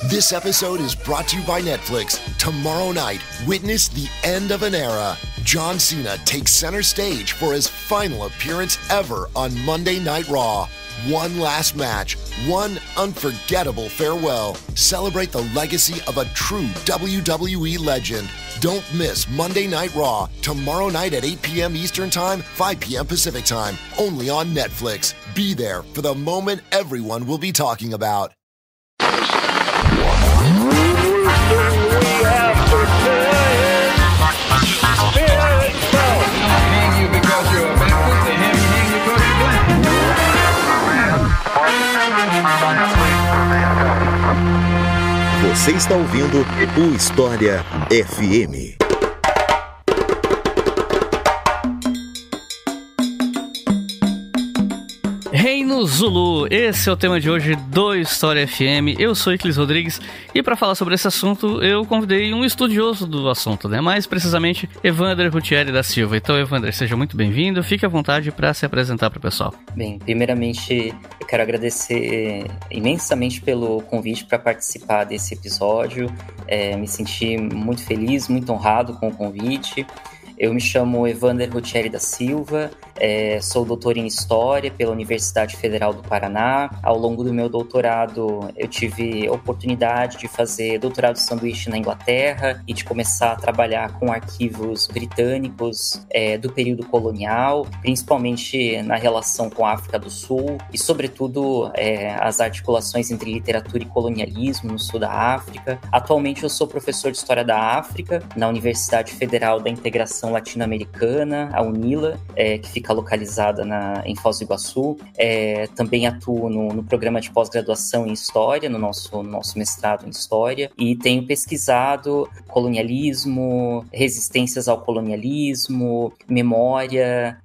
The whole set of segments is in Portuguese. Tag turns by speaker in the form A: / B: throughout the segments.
A: This episode is brought to you by Netflix. Tomorrow night, witness the end of an era. John Cena takes center stage for his final appearance ever on Monday Night Raw. One last match, one unforgettable farewell. Celebrate the legacy of a true WWE legend. Don't miss Monday Night Raw, tomorrow night at 8 p.m. Eastern Time, 5 p.m. Pacific Time, only on Netflix. Be there for the moment everyone will be talking about.
B: Você está ouvindo o História FM.
C: Reino Zulu, esse é o tema de hoje do História FM. Eu sou Iclis Rodrigues e para falar sobre esse assunto eu convidei um estudioso do assunto, né? Mais precisamente, Evander Rutieri da Silva. Então, Evander, seja muito bem-vindo, fique à vontade para se apresentar para o pessoal.
D: Bem, primeiramente eu quero agradecer imensamente pelo convite para participar desse episódio. Me senti muito feliz, muito honrado com o convite. Eu me chamo Evander Rutieri da Silva, sou doutor em História pela Universidade Federal do Paraná. Ao longo do meu doutorado, eu tive a oportunidade de fazer doutorado sanduíche na Inglaterra e de começar a trabalhar com arquivos britânicos do período colonial, principalmente na relação com a África do Sul e, sobretudo, as articulações entre literatura e colonialismo no sul da África. Atualmente, eu sou professor de História da África na Universidade Federal da Integração Latino-Americana, a UNILA, que fica localizada em Foz do Iguaçu. Também atuo no programa de pós-graduação em História, no nosso mestrado em História, e tenho pesquisado colonialismo, resistências ao colonialismo, memória,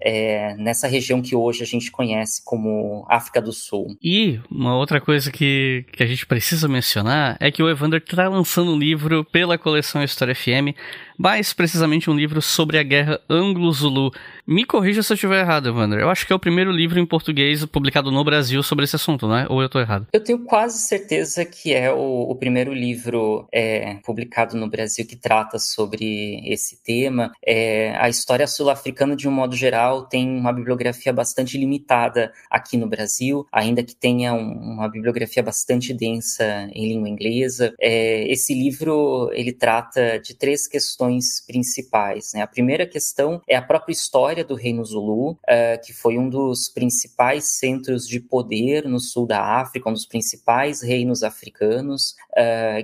D: nessa região que hoje a gente conhece como África do Sul.
C: E uma outra coisa que a gente precisa mencionar é que o Evander está lançando um livro pela coleção História FM, mais precisamente um livro sobre a Guerra Anglo-Zulu. Me corrija se eu estiver errado, Evander. Eu acho que é o primeiro livro em português publicado no Brasil sobre esse assunto, não é? Ou eu estou errado?
D: Eu tenho quase certeza que é o primeiro livro publicado no Brasil que trata sobre esse tema. A história sul-africana, de um modo geral, tem uma bibliografia bastante limitada aqui no Brasil, ainda que tenha uma bibliografia bastante densa em língua inglesa. Esse livro, ele trata de três questões principais, né? A primeira questão é a própria história do Reino Zulu, que foi um dos principais centros de poder no sul da África, um dos principais reinos africanos,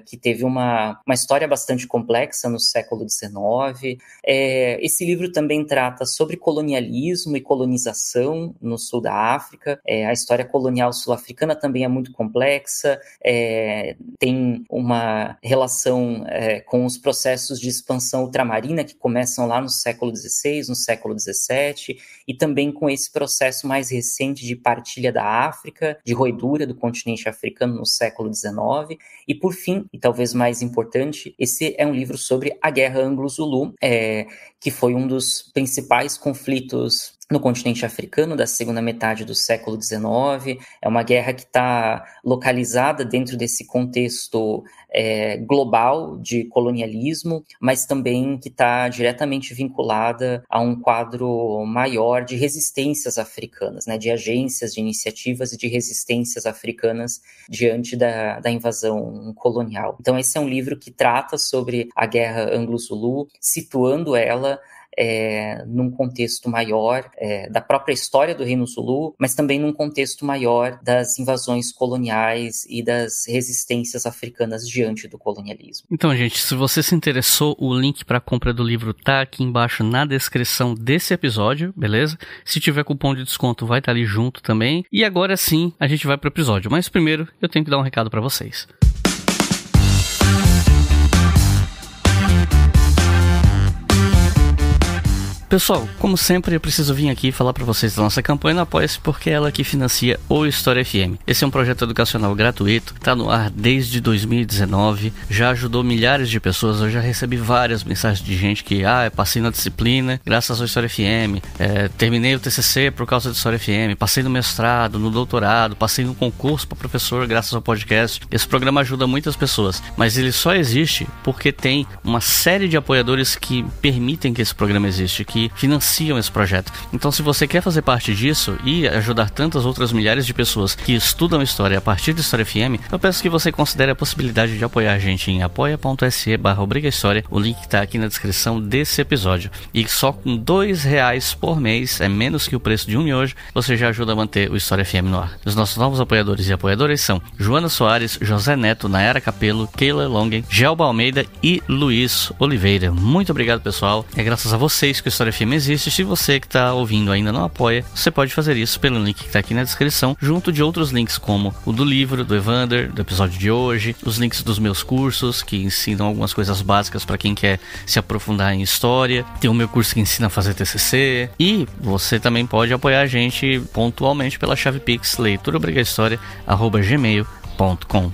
D: que teve uma história bastante complexa no século XIX. Esse livro também trata sobre colonialismo e colonização no sul da África. A história colonial sul-africana também é muito complexa, tem uma relação com os processos de expansão ultramarina que começam lá no século XVI, no século XVII, e também com esse processo mais recente de partilha da África, de roedura do continente africano no século XIX. E por fim, e talvez mais importante, esse é um livro sobre a Guerra Anglo-Zulu, que foi um dos principais conflitos no continente africano da segunda metade do século XIX. É uma guerra que está localizada dentro desse contexto global de colonialismo, mas também que está diretamente vinculada a um quadro maior de resistências africanas, né, de agências, de iniciativas e de resistências africanas diante da invasão colonial. Então esse é um livro que trata sobre a Guerra Anglo-Zulu, situando ela num contexto maior da própria história do Reino Zulu, mas também num contexto maior das invasões coloniais e das resistências africanas diante do colonialismo.
C: Então, gente, se você se interessou, o link para a compra do livro tá aqui embaixo na descrição desse episódio, beleza? Se tiver cupom de desconto, vai estar ali junto também. E agora sim, a gente vai pro episódio. Mas primeiro, eu tenho que dar um recado para vocês. Pessoal, como sempre, eu preciso vir aqui falar para vocês da nossa campanha no Apoia-se, porque é ela que financia o História FM. Esse é um projeto educacional gratuito, está no ar desde 2019, já ajudou milhares de pessoas. Eu já recebi várias mensagens de gente que, eu passei na disciplina graças ao História FM, terminei o TCC por causa do História FM, passei no mestrado, no doutorado, passei no concurso para professor graças ao podcast. Esse programa ajuda muitas pessoas, mas ele só existe porque tem uma série de apoiadores que permitem que esse programa exista, que financiam esse projeto. Então, se você quer fazer parte disso e ajudar tantas outras milhares de pessoas que estudam história a partir do História FM, eu peço que você considere a possibilidade de apoiar a gente em apoia.se/obrigahistoria. O link está aqui na descrição desse episódio. E só com R$2 por mês, é menos que o preço de um miojo, você já ajuda a manter o História FM no ar. Os nossos novos apoiadores e apoiadoras são Joana Soares, José Neto, Nayara Capello, Keila Longen, Gelba Almeida e Luiz Oliveira. Muito obrigado, pessoal. É graças a vocês que o História FM existe. Se você que está ouvindo ainda não apoia, você pode fazer isso pelo link que está aqui na descrição, junto de outros links como o do livro, do Evander, do episódio de hoje, os links dos meus cursos, que ensinam algumas coisas básicas para quem quer se aprofundar em história. Tem o meu curso que ensina a fazer TCC. E você também pode apoiar a gente pontualmente pela chave Pix, leituraobrigahistoria@gmail.com.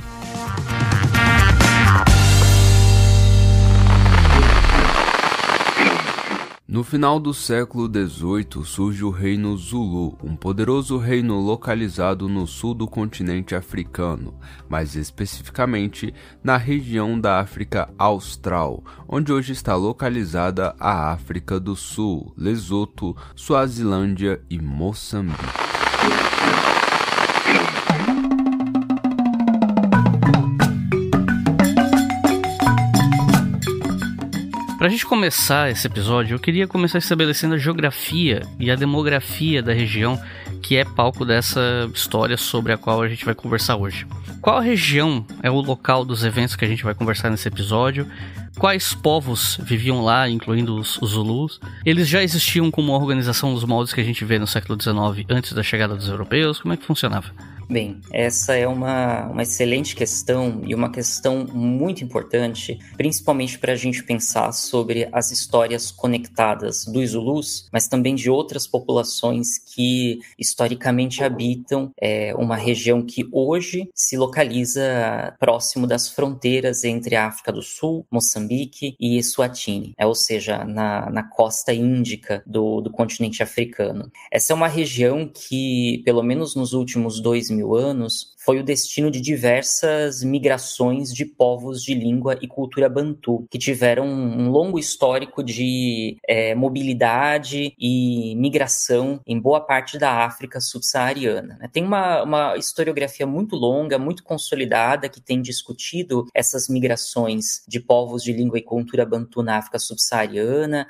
E: No final do século XVIII surge o Reino Zulu, um poderoso reino localizado no sul do continente africano, mais especificamente na região da África Austral, onde hoje está localizada a África do Sul, Lesoto, Suazilândia e Moçambique.
C: Pra gente começar esse episódio, eu queria começar estabelecendo a geografia e a demografia da região que é palco dessa história sobre a qual a gente vai conversar hoje. Qual região é o local dos eventos que a gente vai conversar nesse episódio? Quais povos viviam lá, incluindo os Zulus? Eles já existiam como uma organização dos moldes que a gente vê no século XIX antes da chegada dos europeus? Como é que funcionava?
D: Bem, essa é uma excelente questão e uma questão muito importante, principalmente para a gente pensar sobre as histórias conectadas dos Zulus, mas também de outras populações que historicamente habitam uma região que hoje se localiza próximo das fronteiras entre a África do Sul, Moçambique e Eswatini, ou seja, na costa índica do continente africano. Essa é uma região que, pelo menos nos últimos 2000 anos, foi o destino de diversas migrações de povos de língua e cultura bantu, que tiveram um longo histórico de mobilidade e migração em boa parte da África subsaariana. Tem uma historiografia muito longa, muito consolidada, que tem discutido essas migrações de povos de língua e cultura bantu na África subsaariana,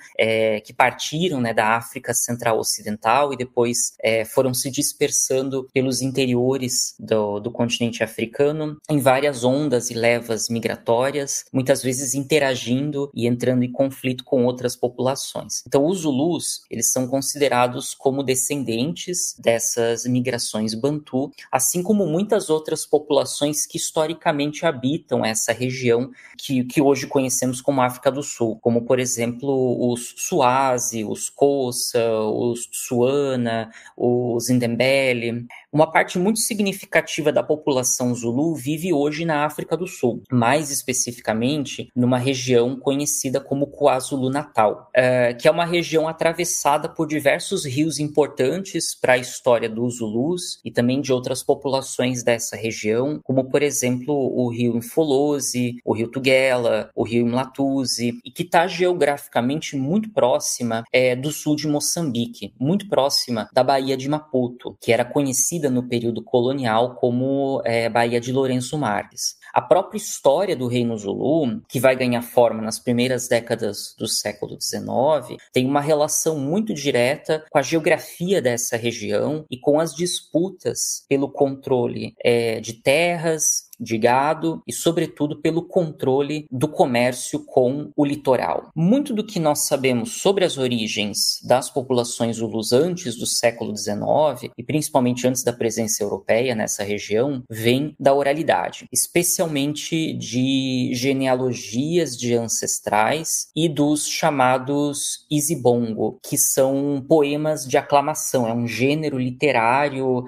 D: que partiram da África Central Ocidental e depois foram se dispersando pelos interiores do continente africano, em várias ondas e levas migratórias, muitas vezes interagindo e entrando em conflito com outras populações. Então, os Zulus, eles são considerados como descendentes dessas migrações bantu, assim como muitas outras populações que historicamente habitam essa região que hoje conhecemos como África do Sul, como, por exemplo, os Swazi, os Xhosa, os Tswana, os Ndebele. Uma parte muito significativa da população Zulu vive hoje na África do Sul, mais especificamente numa região conhecida como KwaZulu-Natal, que é uma região atravessada por diversos rios importantes para a história dos Zulus e também de outras populações dessa região, como, por exemplo, o rio Mfolozi, o rio Tugela, o rio Mlatuzi, e que está geograficamente muito próxima do sul de Moçambique, muito próxima da Baía de Maputo, que era conhecida no período colonial como Baía de Lourenço Marques. A própria história do Reino Zulu, que vai ganhar forma nas primeiras décadas do século XIX, tem uma relação muito direta com a geografia dessa região e com as disputas pelo controle de terras de gado e, sobretudo, pelo controle do comércio com o litoral. Muito do que nós sabemos sobre as origens das populações zulus antes do século XIX, e principalmente antes da presença europeia nessa região, vem da oralidade, especialmente de genealogias de ancestrais e dos chamados isibongo, que são poemas de aclamação, é um gênero literário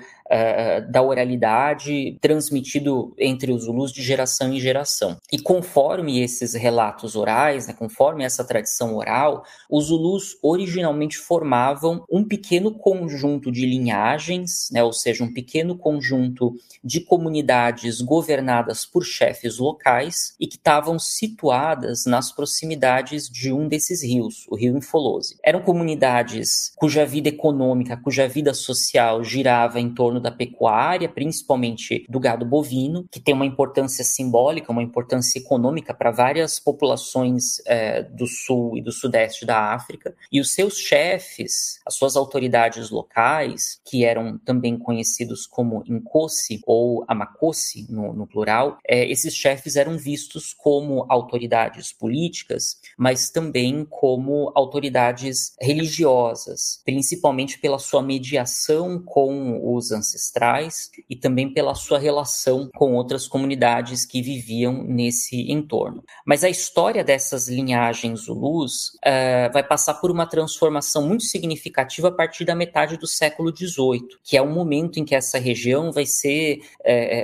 D: da oralidade transmitido entre os zulus de geração em geração. E conforme esses relatos orais, conforme essa tradição oral, os zulus originalmente formavam um pequeno conjunto de linhagens, ou seja, um pequeno conjunto de comunidades governadas por chefes locais e que estavam situadas nas proximidades de um desses rios, o rio Infolose. Eram comunidades cuja vida econômica, cuja vida social girava em torno da pecuária, principalmente do gado bovino, que tem uma importância simbólica, uma importância econômica para várias populações do sul e do sudeste da África. E os seus chefes, as suas autoridades locais, que eram também conhecidos como Nkosi ou Amakosi, no plural, esses chefes eram vistos como autoridades políticas, mas também como autoridades religiosas, principalmente pela sua mediação com os ancestrais e também pela sua relação com outras comunidades que viviam nesse entorno. Mas a história dessas linhagens zulus vai passar por uma transformação muito significativa a partir da metade do século XVIII, que é o momento em que essa região vai ser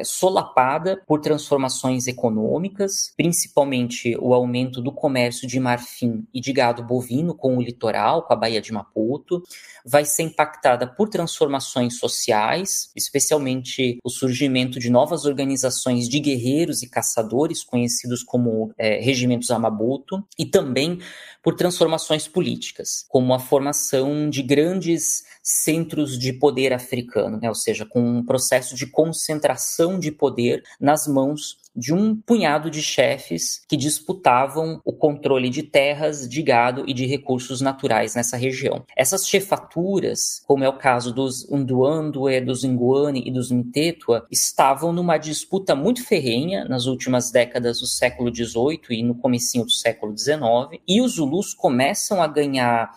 D: solapada por transformações econômicas, principalmente o aumento do comércio de marfim e de gado bovino com o litoral, com a Baía de Maputo, vai ser impactada por transformações sociais, especialmente o surgimento de novas organizações de guerreiros e caçadores, conhecidos como regimentos Amabuto, e também por transformações políticas, como a formação de grandes centros de poder africano, ou seja, com um processo de concentração de poder nas mãos de um punhado de chefes que disputavam o controle de terras, de gado e de recursos naturais nessa região. Essas chefaturas, como é o caso dos Unduandue, dos Nguane e dos Mtetua, estavam numa disputa muito ferrenha nas últimas décadas do século XVIII e no comecinho do século XIX, e os Zulus começam a ganhar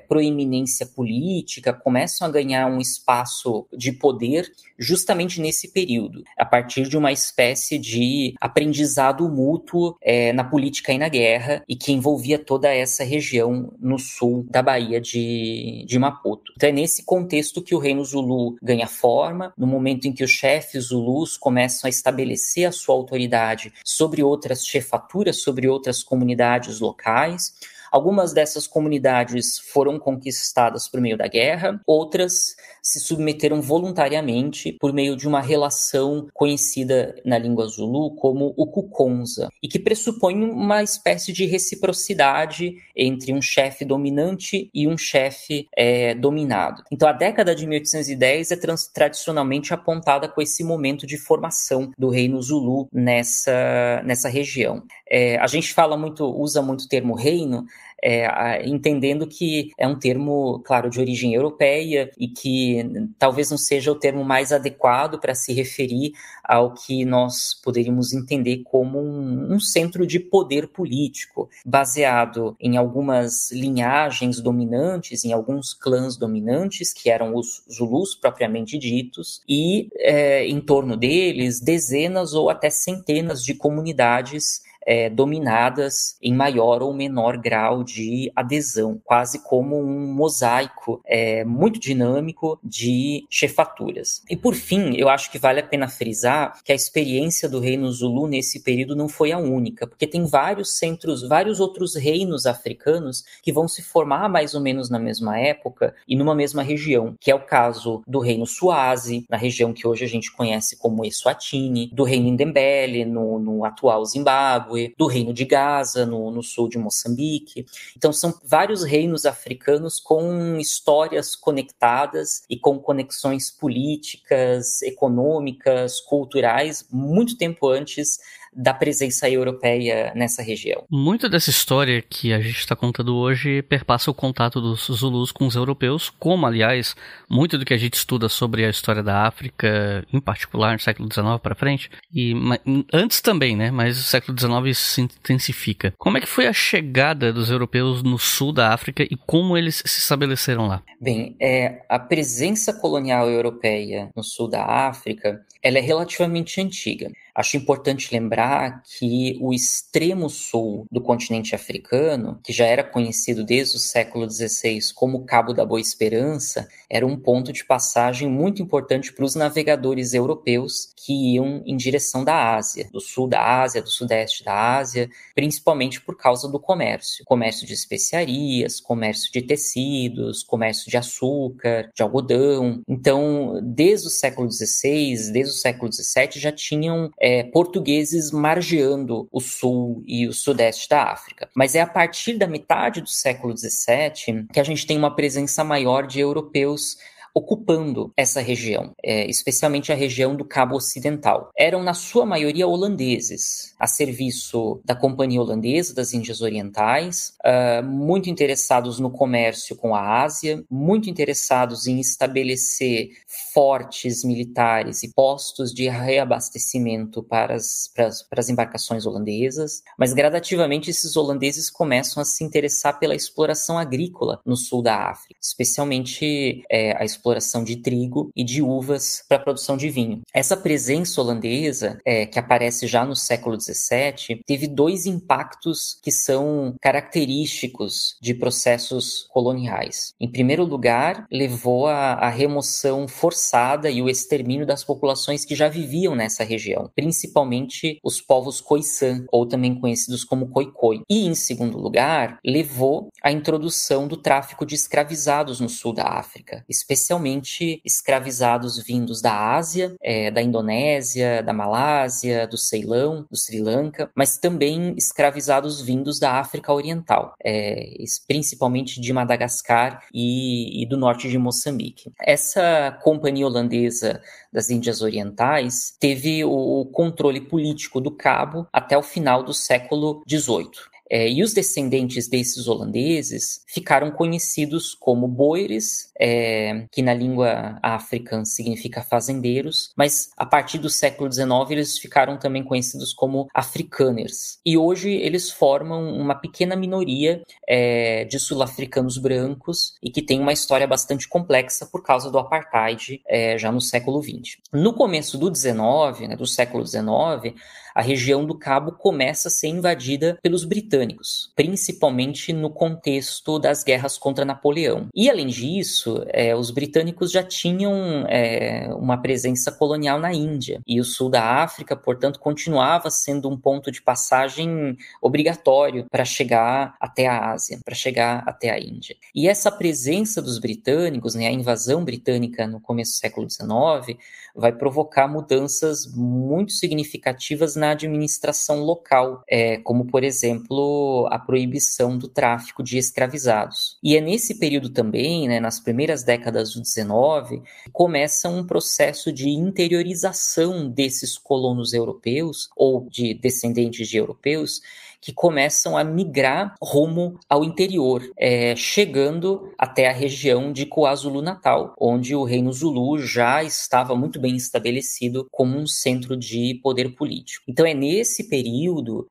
D: proeminência política, começam a ganhar um espaço de poder justamente nesse período, a partir de uma espécie de aprendizado mútuo na política e na guerra, e que envolvia toda essa região no sul da Baía de Maputo. Então é nesse contexto que o reino Zulu ganha forma, no momento em que os chefes Zulus começam a estabelecer a sua autoridade sobre outras chefaturas, sobre outras comunidades locais. Algumas dessas comunidades foram conquistadas por meio da guerra, outras se submeteram voluntariamente por meio de uma relação conhecida na língua Zulu como o Kukonza, e que pressupõe uma espécie de reciprocidade entre um chefe dominante e um chefe dominado. Então a década de 1810 é tradicionalmente apontada com esse momento de formação do reino Zulu nessa região. A gente usa muito o termo reino, entendendo que é um termo, claro, de origem europeia e que talvez não seja o termo mais adequado para se referir ao que nós poderíamos entender como um centro de poder político, baseado em algumas linhagens dominantes, em alguns clãs dominantes, que eram os Zulus propriamente ditos, e em torno deles dezenas ou até centenas de comunidades dominadas em maior ou menor grau de adesão, quase como um mosaico muito dinâmico de chefaturas. E por fim, eu acho que vale a pena frisar que a experiência do reino Zulu nesse período não foi a única, porque tem vários outros reinos africanos que vão se formar mais ou menos na mesma época e numa mesma região, que é o caso do reino Swazi, na região que hoje a gente conhece como Eswatini, do reino Ndembele, no atual Zimbábue, do reino de Gaza, no sul de Moçambique. Então são vários reinos africanos com histórias conectadas e com conexões políticas, econômicas, culturais, muito tempo antes da presença europeia nessa região.
C: Muito dessa história que a gente está contando hoje perpassa o contato dos Zulus com os europeus, como, aliás, muito do que a gente estuda sobre a história da África, em particular no século XIX para frente, e antes também, né? Mas o século XIX isso se intensifica. Como é que foi a chegada dos europeus no sul da África e como eles se estabeleceram lá?
D: Bem, a presença colonial europeia no sul da África, ela é relativamente antiga. Acho importante lembrar que o extremo sul do continente africano, que já era conhecido desde o século XVI como Cabo da Boa Esperança, era um ponto de passagem muito importante para os navegadores europeus que iam em direção da Ásia, do sul da Ásia, do sudeste da Ásia, principalmente por causa do comércio. Comércio de especiarias, comércio de tecidos, comércio de açúcar, de algodão. Então, desde o século XVI, desde o século XVII, já tinham portugueses margeando o sul e o sudeste da África. Mas é a partir da metade do século XVII que a gente tem uma presença maior de europeus ocupando essa região, especialmente a região do Cabo Ocidental. Eram, na sua maioria, holandeses, a serviço da Companhia Holandesa das Índias Orientais, muito interessados no comércio com a Ásia, muito interessados em estabelecer fortes militares e postos de reabastecimento para as embarcações holandesas, mas gradativamente esses holandeses começam a se interessar pela exploração agrícola no sul da África, especialmente a exploração de trigo e de uvas para a produção de vinho. Essa presença holandesa, que aparece já no século XVII, teve dois impactos que são característicos de processos coloniais. Em primeiro lugar, levou à remoção forçada e o extermínio das populações que já viviam nessa região, principalmente os povos Khoisan, ou também conhecidos como Khoikhoi. E, em segundo lugar, levou à introdução do tráfico de escravizados no sul da África, especialmente escravizados vindos da Ásia, da Indonésia, da Malásia, do Ceilão, do Sri Lanka, mas também escravizados vindos da África Oriental, principalmente de Madagascar e do norte de Moçambique. Essa companhia holandesa das Índias Orientais teve o controle político do Cabo até o final do século XVIII. E os descendentes desses holandeses ficaram conhecidos como boeres, que na língua africana significa fazendeiros, mas a partir do século XIX eles ficaram também conhecidos como afrikaners. E hoje eles formam uma pequena minoria de sul-africanos brancos e que tem uma história bastante complexa por causa do apartheid já no século XX. No começo do XIX, do século XIX, a região do Cabo começa a ser invadida pelos britânicos, principalmente no contexto das guerras contra Napoleão. E, além disso, os britânicos já tinham uma presença colonial na Índia, e o sul da África, portanto, continuava sendo um ponto de passagem obrigatório para chegar até a Ásia, para chegar até a Índia. E essa presença dos britânicos, a invasão britânica no começo do século XIX, vai provocar mudanças muito significativas na administração local, como, por exemplo, a proibição do tráfico de escravizados. E é nesse período também, nas primeiras décadas do XIX, que começa um processo de interiorização desses colonos europeus, ou de descendentes de europeus, que começam a migrar rumo ao interior, chegando até a região de KwaZulu-Natal, onde o Reino Zulu já estava muito bem estabelecido como um centro de poder político. Então é nesse período,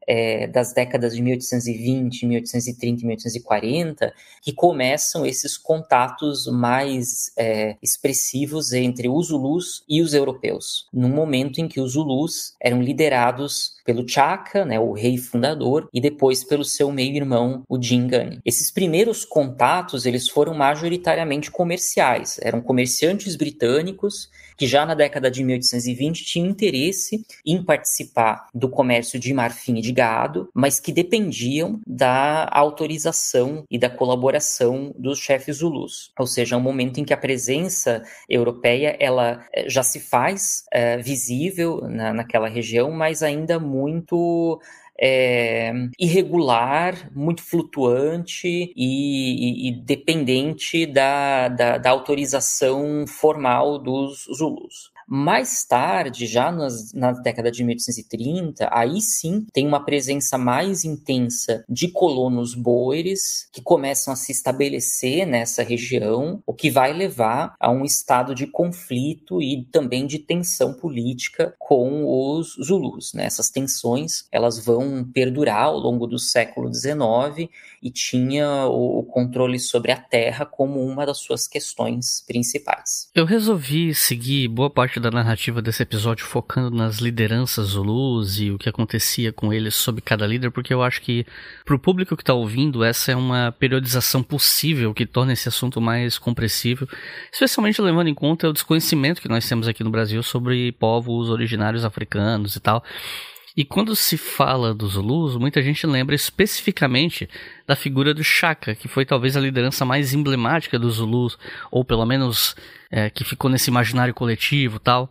D: das décadas de 1820, 1830 e 1840, que começam esses contatos mais expressivos entre os Zulus e os europeus, num momento em que os Zulus eram liderados pelo Chaka, o rei fundador, e depois pelo seu meio-irmão, o Dingane. Esses primeiros contatos, eles foram majoritariamente comerciais. Eram comerciantes britânicos que já na década de 1820 tinham interesse em participar do comércio de marfim e de gado, mas que dependiam da autorização e da colaboração dos chefes zulus. Ou seja, é um momento em que a presença europeia ela já se faz visível naquela região, mas ainda muito irregular, muito flutuante e dependente da autorização formal dos Zulus. Mais tarde, já na década de 1830, aí sim tem uma presença mais intensa de colonos boeres que começam a se estabelecer nessa região, o que vai levar a um estado de conflito e também de tensão política com os Zulus, né? Essas tensões, elas vão perdurar ao longo do século XIX e tinha o controle sobre a terra como uma das suas questões principais.
C: Eu resolvi seguir boa parte da narrativa desse episódio focando nas lideranças Zulus e o que acontecia com eles sob cada líder, porque eu acho que para o público que está ouvindo, essa é uma periodização possível que torna esse assunto mais compreensível, especialmente levando em conta o desconhecimento que nós temos aqui no Brasil sobre povos originários africanos e tal. E quando se fala dos Zulus, muita gente lembra especificamente da figura do Shaka, que foi talvez a liderança mais emblemática dos Zulus, ou pelo menos que ficou nesse imaginário coletivo e tal.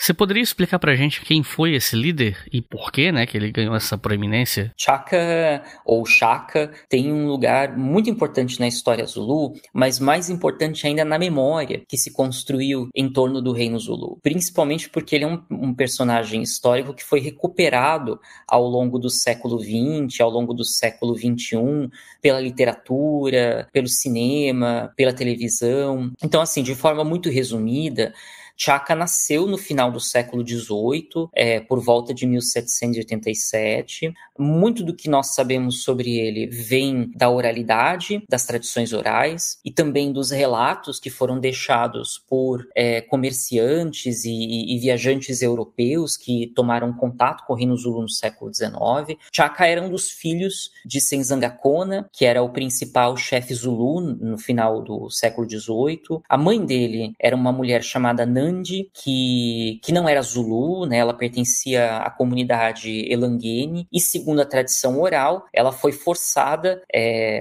C: Você poderia explicar pra gente quem foi esse líder e por que, né, que ele ganhou essa proeminência?
D: Shaka, ou Shaka, tem um lugar muito importante na história Zulu, mas mais importante ainda na memória que se construiu em torno do reino Zulu. Principalmente porque ele é um personagem histórico que foi recuperado ao longo do século XX, ao longo do século XXI, pela literatura, pelo cinema, pela televisão. Então, assim, de forma muito resumida, Shaka nasceu no final do século XVIII, por volta de 1787. Muito do que nós sabemos sobre ele vem da oralidade, das tradições orais, e também dos relatos que foram deixados por comerciantes e viajantes europeus que tomaram contato com o reino Zulu no século XIX. Shaka era um dos filhos de Senzanga Kona, que era o principal chefe Zulu no final do século XVIII. A mãe dele era uma mulher chamada Nandi, que não era Zulu, né? Ela pertencia à comunidade Elanguene, e segundo a tradição oral, ela foi forçada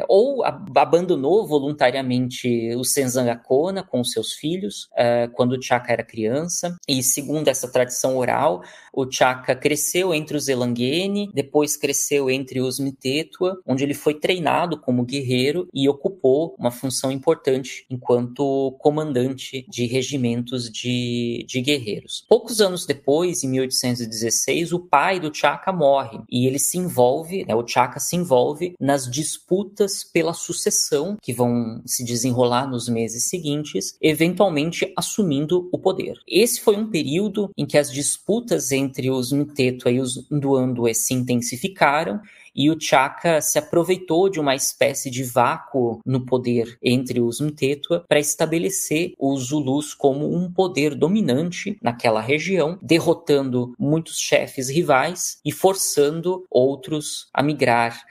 D: ou abandonou voluntariamente o Senzanga Kona com os seus filhos quando o Shaka era criança, e segundo essa tradição oral, o Shaka cresceu entre os Elanguene, depois cresceu entre os Mtetua, onde ele foi treinado como guerreiro e ocupou uma função importante enquanto comandante de regimentos de guerreiros. Poucos anos depois, em 1816, o pai do Shaka morre e ele se envolve, o Shaka se envolve nas disputas pela sucessão que vão se desenrolar nos meses seguintes, eventualmente assumindo o poder. Esse foi um período em que as disputas entre os Mtetua e os Ndwandwe se intensificaram, e o Shaka se aproveitou de uma espécie de vácuo no poder entre os Mtetua para estabelecer os Zulus como um poder dominante naquela região, derrotando muitos chefes rivais e forçando outros a migrar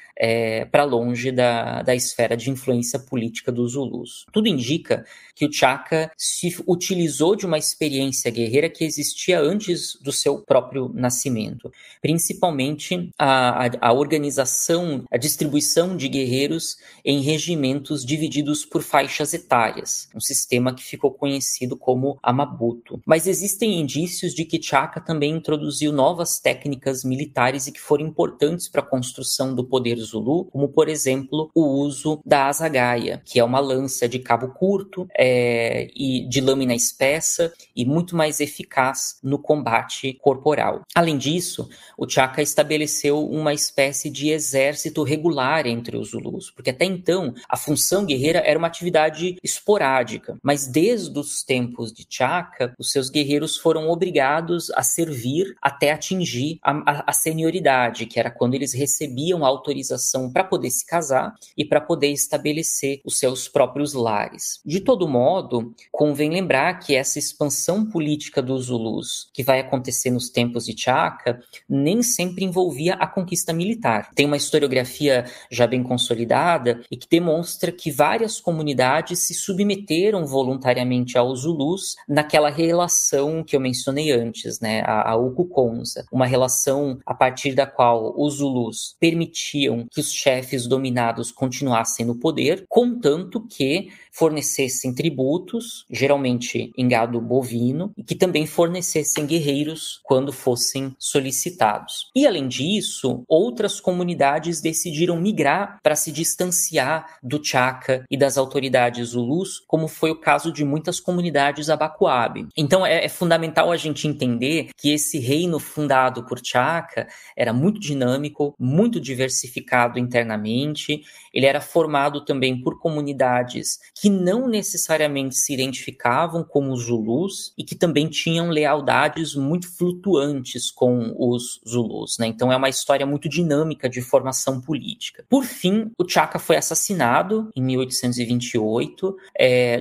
D: para longe da esfera de influência política dos Zulus. Tudo indica que o Shaka se utilizou de uma experiência guerreira que existia antes do seu próprio nascimento, principalmente a organização, a distribuição de guerreiros em regimentos divididos por faixas etárias, um sistema que ficou conhecido como Amabuto. Mas existem indícios de que Shaka também introduziu novas técnicas militares e que foram importantes para a construção do poder Zulu, como, por exemplo, o uso da azagaia, que é uma lança de cabo curto e de lâmina espessa e muito mais eficaz no combate corporal. Além disso, o Shaka estabeleceu uma espécie de exército regular entre os Zulus, porque até então a função guerreira era uma atividade esporádica, mas desde os tempos de Shaka, os seus guerreiros foram obrigados a servir até atingir a senioridade, que era quando eles recebiam a autorização para poder se casar e para poder estabelecer os seus próprios lares. De todo modo, convém lembrar que essa expansão política dos Zulus, que vai acontecer nos tempos de Shaka, nem sempre envolvia a conquista militar. Tem uma historiografia já bem consolidada e que demonstra que várias comunidades se submeteram voluntariamente aos Zulus naquela relação que eu mencionei antes, né, a Ukukonza, uma relação a partir da qual os Zulus permitiam que os chefes dominados continuassem no poder, contanto que fornecessem tributos, geralmente em gado bovino, e que também fornecessem guerreiros quando fossem solicitados. E, além disso, outras comunidades decidiram migrar para se distanciar do Chaka e das autoridades zulus, como foi o caso de muitas comunidades abacuabe. Então, é fundamental a gente entender que esse reino fundado por Chaka era muito dinâmico, muito diversificado internamente. Ele era formado também por comunidades que não necessariamente se identificavam como Zulus e que também tinham lealdades muito flutuantes com os Zulus, né? Então é uma história muito dinâmica de formação política. Por fim, o Chaka foi assassinado em 1828,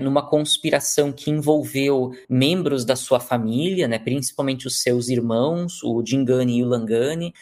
D: numa conspiração que envolveu membros da sua família, né? Principalmente os seus irmãos, o Dingane e o Langane,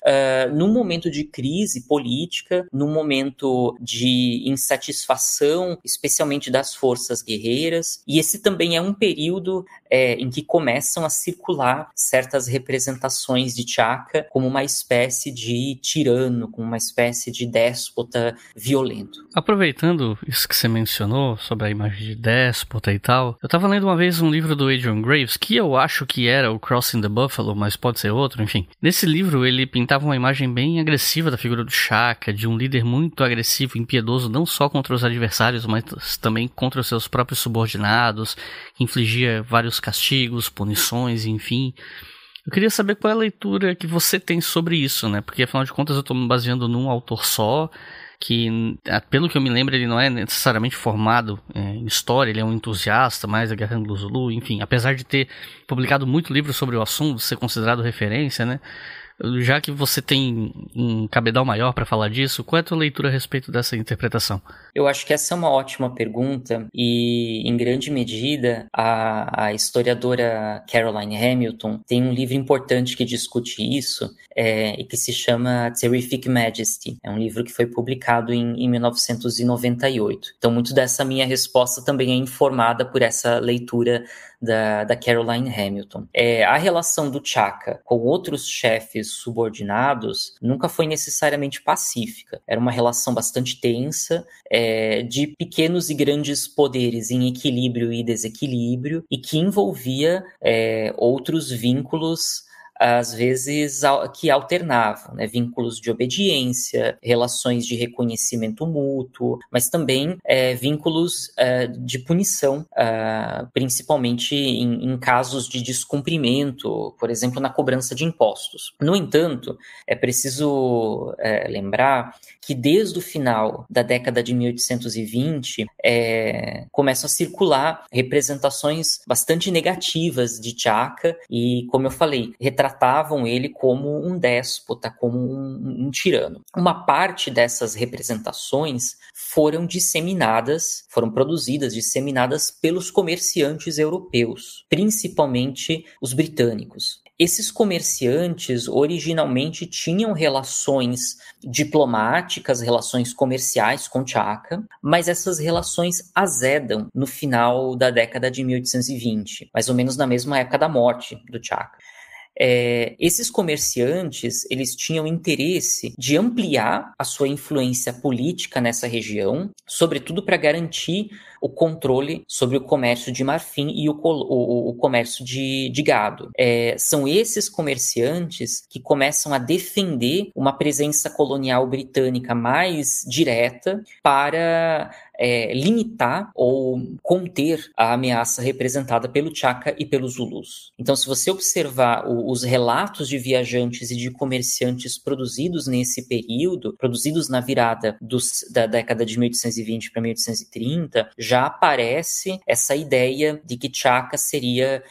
D: num momento de crise política, num momento de insatisfação, especialmente das forças guerreiras, e esse também é um período em que começam a circular certas representações de Chaka como uma espécie de tirano, como uma espécie de déspota violento.
C: Aproveitando isso que você mencionou sobre a imagem de déspota e tal, eu tava lendo uma vez um livro do Adrian Graves, que eu acho que era o Crossing the Buffalo, mas pode ser outro, enfim. Nesse livro ele pintava uma imagem bem agressiva da figura do Chaka, de um líder muito agressivo e impiedoso, não só contra os adversários, mas também contra os seus próprios subordinados, que infligia vários castigos, punições, enfim. Eu queria saber qual é a leitura que você tem sobre isso, né? Porque, afinal de contas, eu estou me baseando num autor só, que, pelo que eu me lembro, ele não é necessariamente formado em história, ele é um entusiasta mais da Guerra Anglo-Zulu, enfim. Apesar de ter publicado muito livro sobre o assunto, ser considerado referência, né? Já que você tem um cabedal maior para falar disso, qual é a tua leitura a respeito dessa interpretação?
D: Eu acho que essa é uma ótima pergunta e, em grande medida, a historiadora Caroline Hamilton tem um livro importante que discute isso e que se chama Terrific Majesty. É um livro que foi publicado em 1998. Então, muito dessa minha resposta também é informada por essa leitura da Caroline Hamilton. A relação do Chaka com outros chefes subordinados nunca foi necessariamente pacífica. Era uma relação bastante tensa, de pequenos e grandes poderes em equilíbrio e desequilíbrio, e que envolvia outros vínculos, às vezes, que alternavam, né? Vínculos de obediência, relações de reconhecimento mútuo, mas também vínculos de punição, principalmente em casos de descumprimento, por exemplo, na cobrança de impostos. No entanto, é preciso lembrar que desde o final da década de 1820 começam a circular representações bastante negativas de Chaka e, como eu falei, retratavam ele como um déspota, como um tirano. Uma parte dessas representações foram produzidas, disseminadas pelos comerciantes europeus, principalmente os britânicos. Esses comerciantes originalmente tinham relações diplomáticas, relações comerciais com Chaka, mas essas relações azedam no final da década de 1820, mais ou menos na mesma época da morte do Chaka. Esses comerciantes, eles tinham interesse de ampliar a sua influência política nessa região, sobretudo para garantir o controle sobre o comércio de marfim e o comércio de gado. São esses comerciantes que começam a defender uma presença colonial britânica mais direta para limitar ou conter a ameaça representada pelo Chaka e pelos Zulus. Então, se você observar os relatos de viajantes e de comerciantes produzidos nesse período, produzidos na virada da década de 1820 para 1830, já aparece essa ideia de que Chaka seria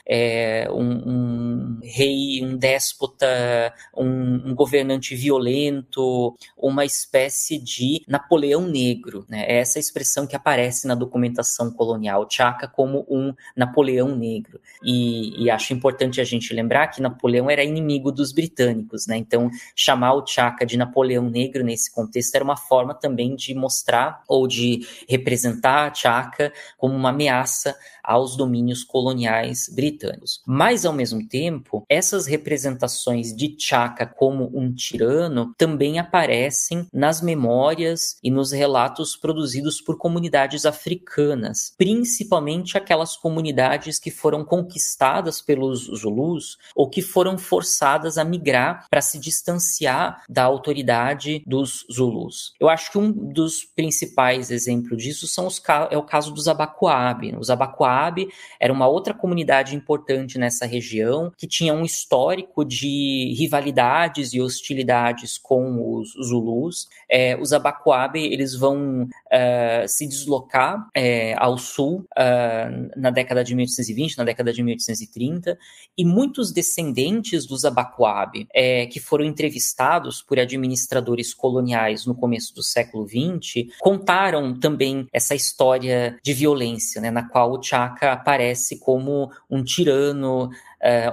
D: um rei, um déspota, um governante violento, uma espécie de Napoleão Negro, né? Essa expressão que aparece na documentação colonial, Chaka como um Napoleão Negro. E acho importante a gente lembrar que Napoleão era inimigo dos britânicos, né? Então, chamar o Chaka de Napoleão Negro nesse contexto era uma forma também de mostrar ou de representar Chaka Chaka como uma ameaça aos domínios coloniais britânicos. Mas, ao mesmo tempo, essas representações de Chaka como um tirano também aparecem nas memórias e nos relatos produzidos por comunidades africanas, principalmente aquelas comunidades que foram conquistadas pelos Zulus ou que foram forçadas a migrar para se distanciar da autoridade dos Zulus. Eu acho que um dos principais exemplos disso é o caso dos Abacoabe. Os Abacoabe era uma outra comunidade importante nessa região que tinha um histórico de rivalidades e hostilidades com os Zulus. Os Abacoabe, eles vão se deslocar ao sul na década de 1820, na década de 1830, e muitos descendentes dos Abacoabe que foram entrevistados por administradores coloniais no começo do século XX contaram também essa história de violência, né, na qual o Chaka aparece como um tirano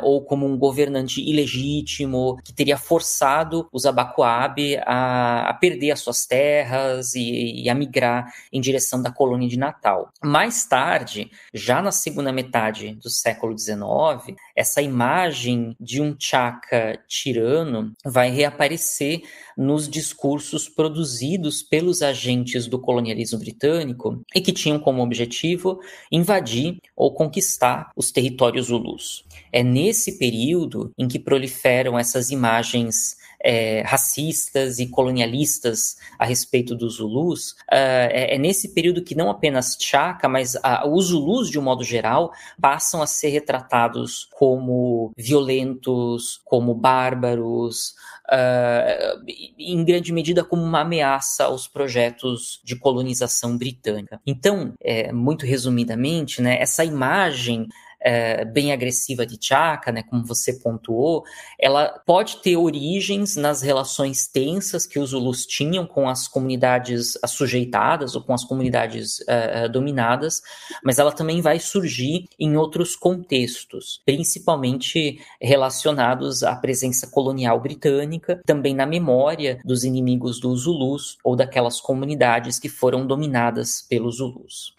D: ou como um governante ilegítimo que teria forçado os Abacoabe a perder as suas terras e a migrar em direção da colônia de Natal. Mais tarde, já na segunda metade do século XIX, essa imagem de um Chaka tirano vai reaparecer nos discursos produzidos pelos agentes do colonialismo britânico e que tinham como objetivo invadir ou conquistar os territórios Zulus. É nesse período em que proliferam essas imagens racistas e colonialistas a respeito dos Zulus. É nesse período que não apenas Chaka, mas os Zulus, de um modo geral, passam a ser retratados como violentos, como bárbaros, em grande medida como uma ameaça aos projetos de colonização britânica. Então, muito resumidamente, né, essa imagem bem agressiva de Chaka, né, como você pontuou, ela pode ter origens nas relações tensas que os Zulus tinham com as comunidades assujeitadas ou com as comunidades dominadas, mas ela também vai surgir em outros contextos, principalmente relacionados à presença colonial britânica, também na memória dos inimigos dos Zulus ou daquelas comunidades que foram dominadas pelos Zulus.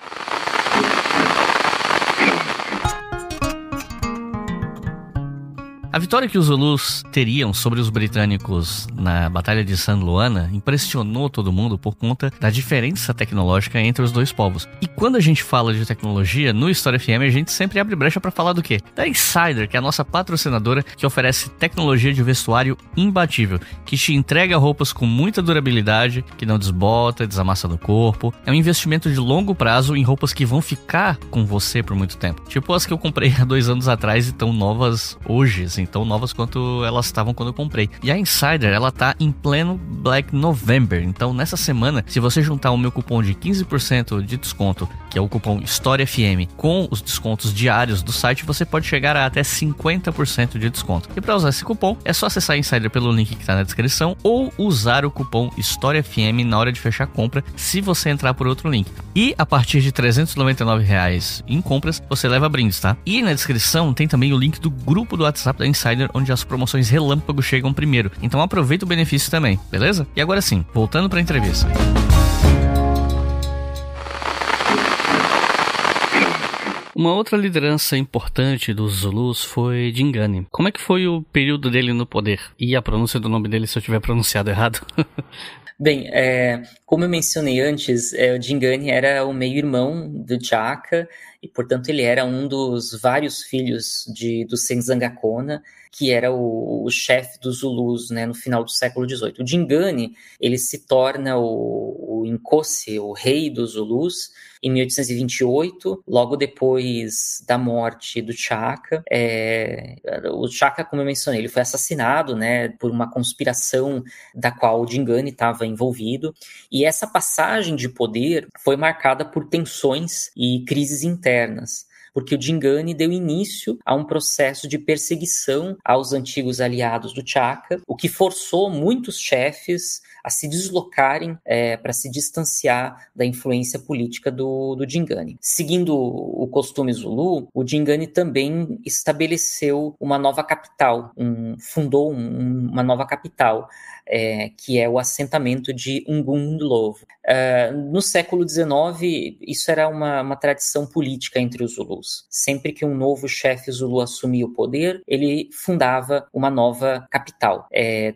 C: A vitória que os Zulus teriam sobre os britânicos na Batalha de San Luana impressionou todo mundo por conta da diferença tecnológica entre os dois povos. E quando a gente fala de tecnologia, no História FM a gente sempre abre brecha para falar do quê? Da Insider, que é a nossa patrocinadora, que oferece tecnologia de vestuário imbatível, que te entrega roupas com muita durabilidade, que não desbota, desamassa no corpo. É um investimento de longo prazo em roupas que vão ficar com você por muito tempo. Tipo as que eu comprei há 2 anos atrás e estão novas hoje, assim, tão novas quanto elas estavam quando eu comprei. E a Insider, ela tá em pleno Black November. Então, nessa semana, se você juntar o meu cupom de 15% de desconto, que é o cupom História FM, com os descontos diários do site, você pode chegar a até 50% de desconto. E para usar esse cupom, é só acessar a Insider pelo link que tá na descrição ou usar o cupom História FM na hora de fechar a compra, se você entrar por outro link. E a partir de R$ 399 em compras, você leva brindes, tá? E na descrição tem também o link do grupo do WhatsApp da Insider, onde as promoções relâmpago chegam primeiro. Então aproveita o benefício também, beleza? E agora sim, voltando para a entrevista. Uma outra liderança importante dos Zulus foi Dingane. Como é que foi o período dele no poder? E a pronúncia do nome dele, se eu tiver pronunciado errado?
D: Bem, como eu mencionei antes, o Dingane era o meio-irmão do Chaka e, portanto, ele era um dos vários filhos do Senzangakona, que era o chefe dos Zulus, né, no final do século XVIII. O Dingane, ele se torna o Nkosi, o rei dos Zulus, em 1828, logo depois da morte do Chaka. O Chaka, como eu mencionei, ele foi assassinado, né, por uma conspiração da qual o Dingane estava envolvido, e essa passagem de poder foi marcada por tensões e crises internas. porque o Dingane deu início a um processo de perseguição aos antigos aliados do Chaka, o que forçou muitos chefes a se deslocarem para se distanciar da influência política do Dingane. Seguindo o costume Zulu, o Dingane também estabeleceu uma nova capital, fundou uma nova capital, que é o assentamento de Ngunglovo. No século XIX, isso era uma tradição política entre os Zulus. Sempre que um novo chefe Zulu assumia o poder, ele fundava uma nova capital,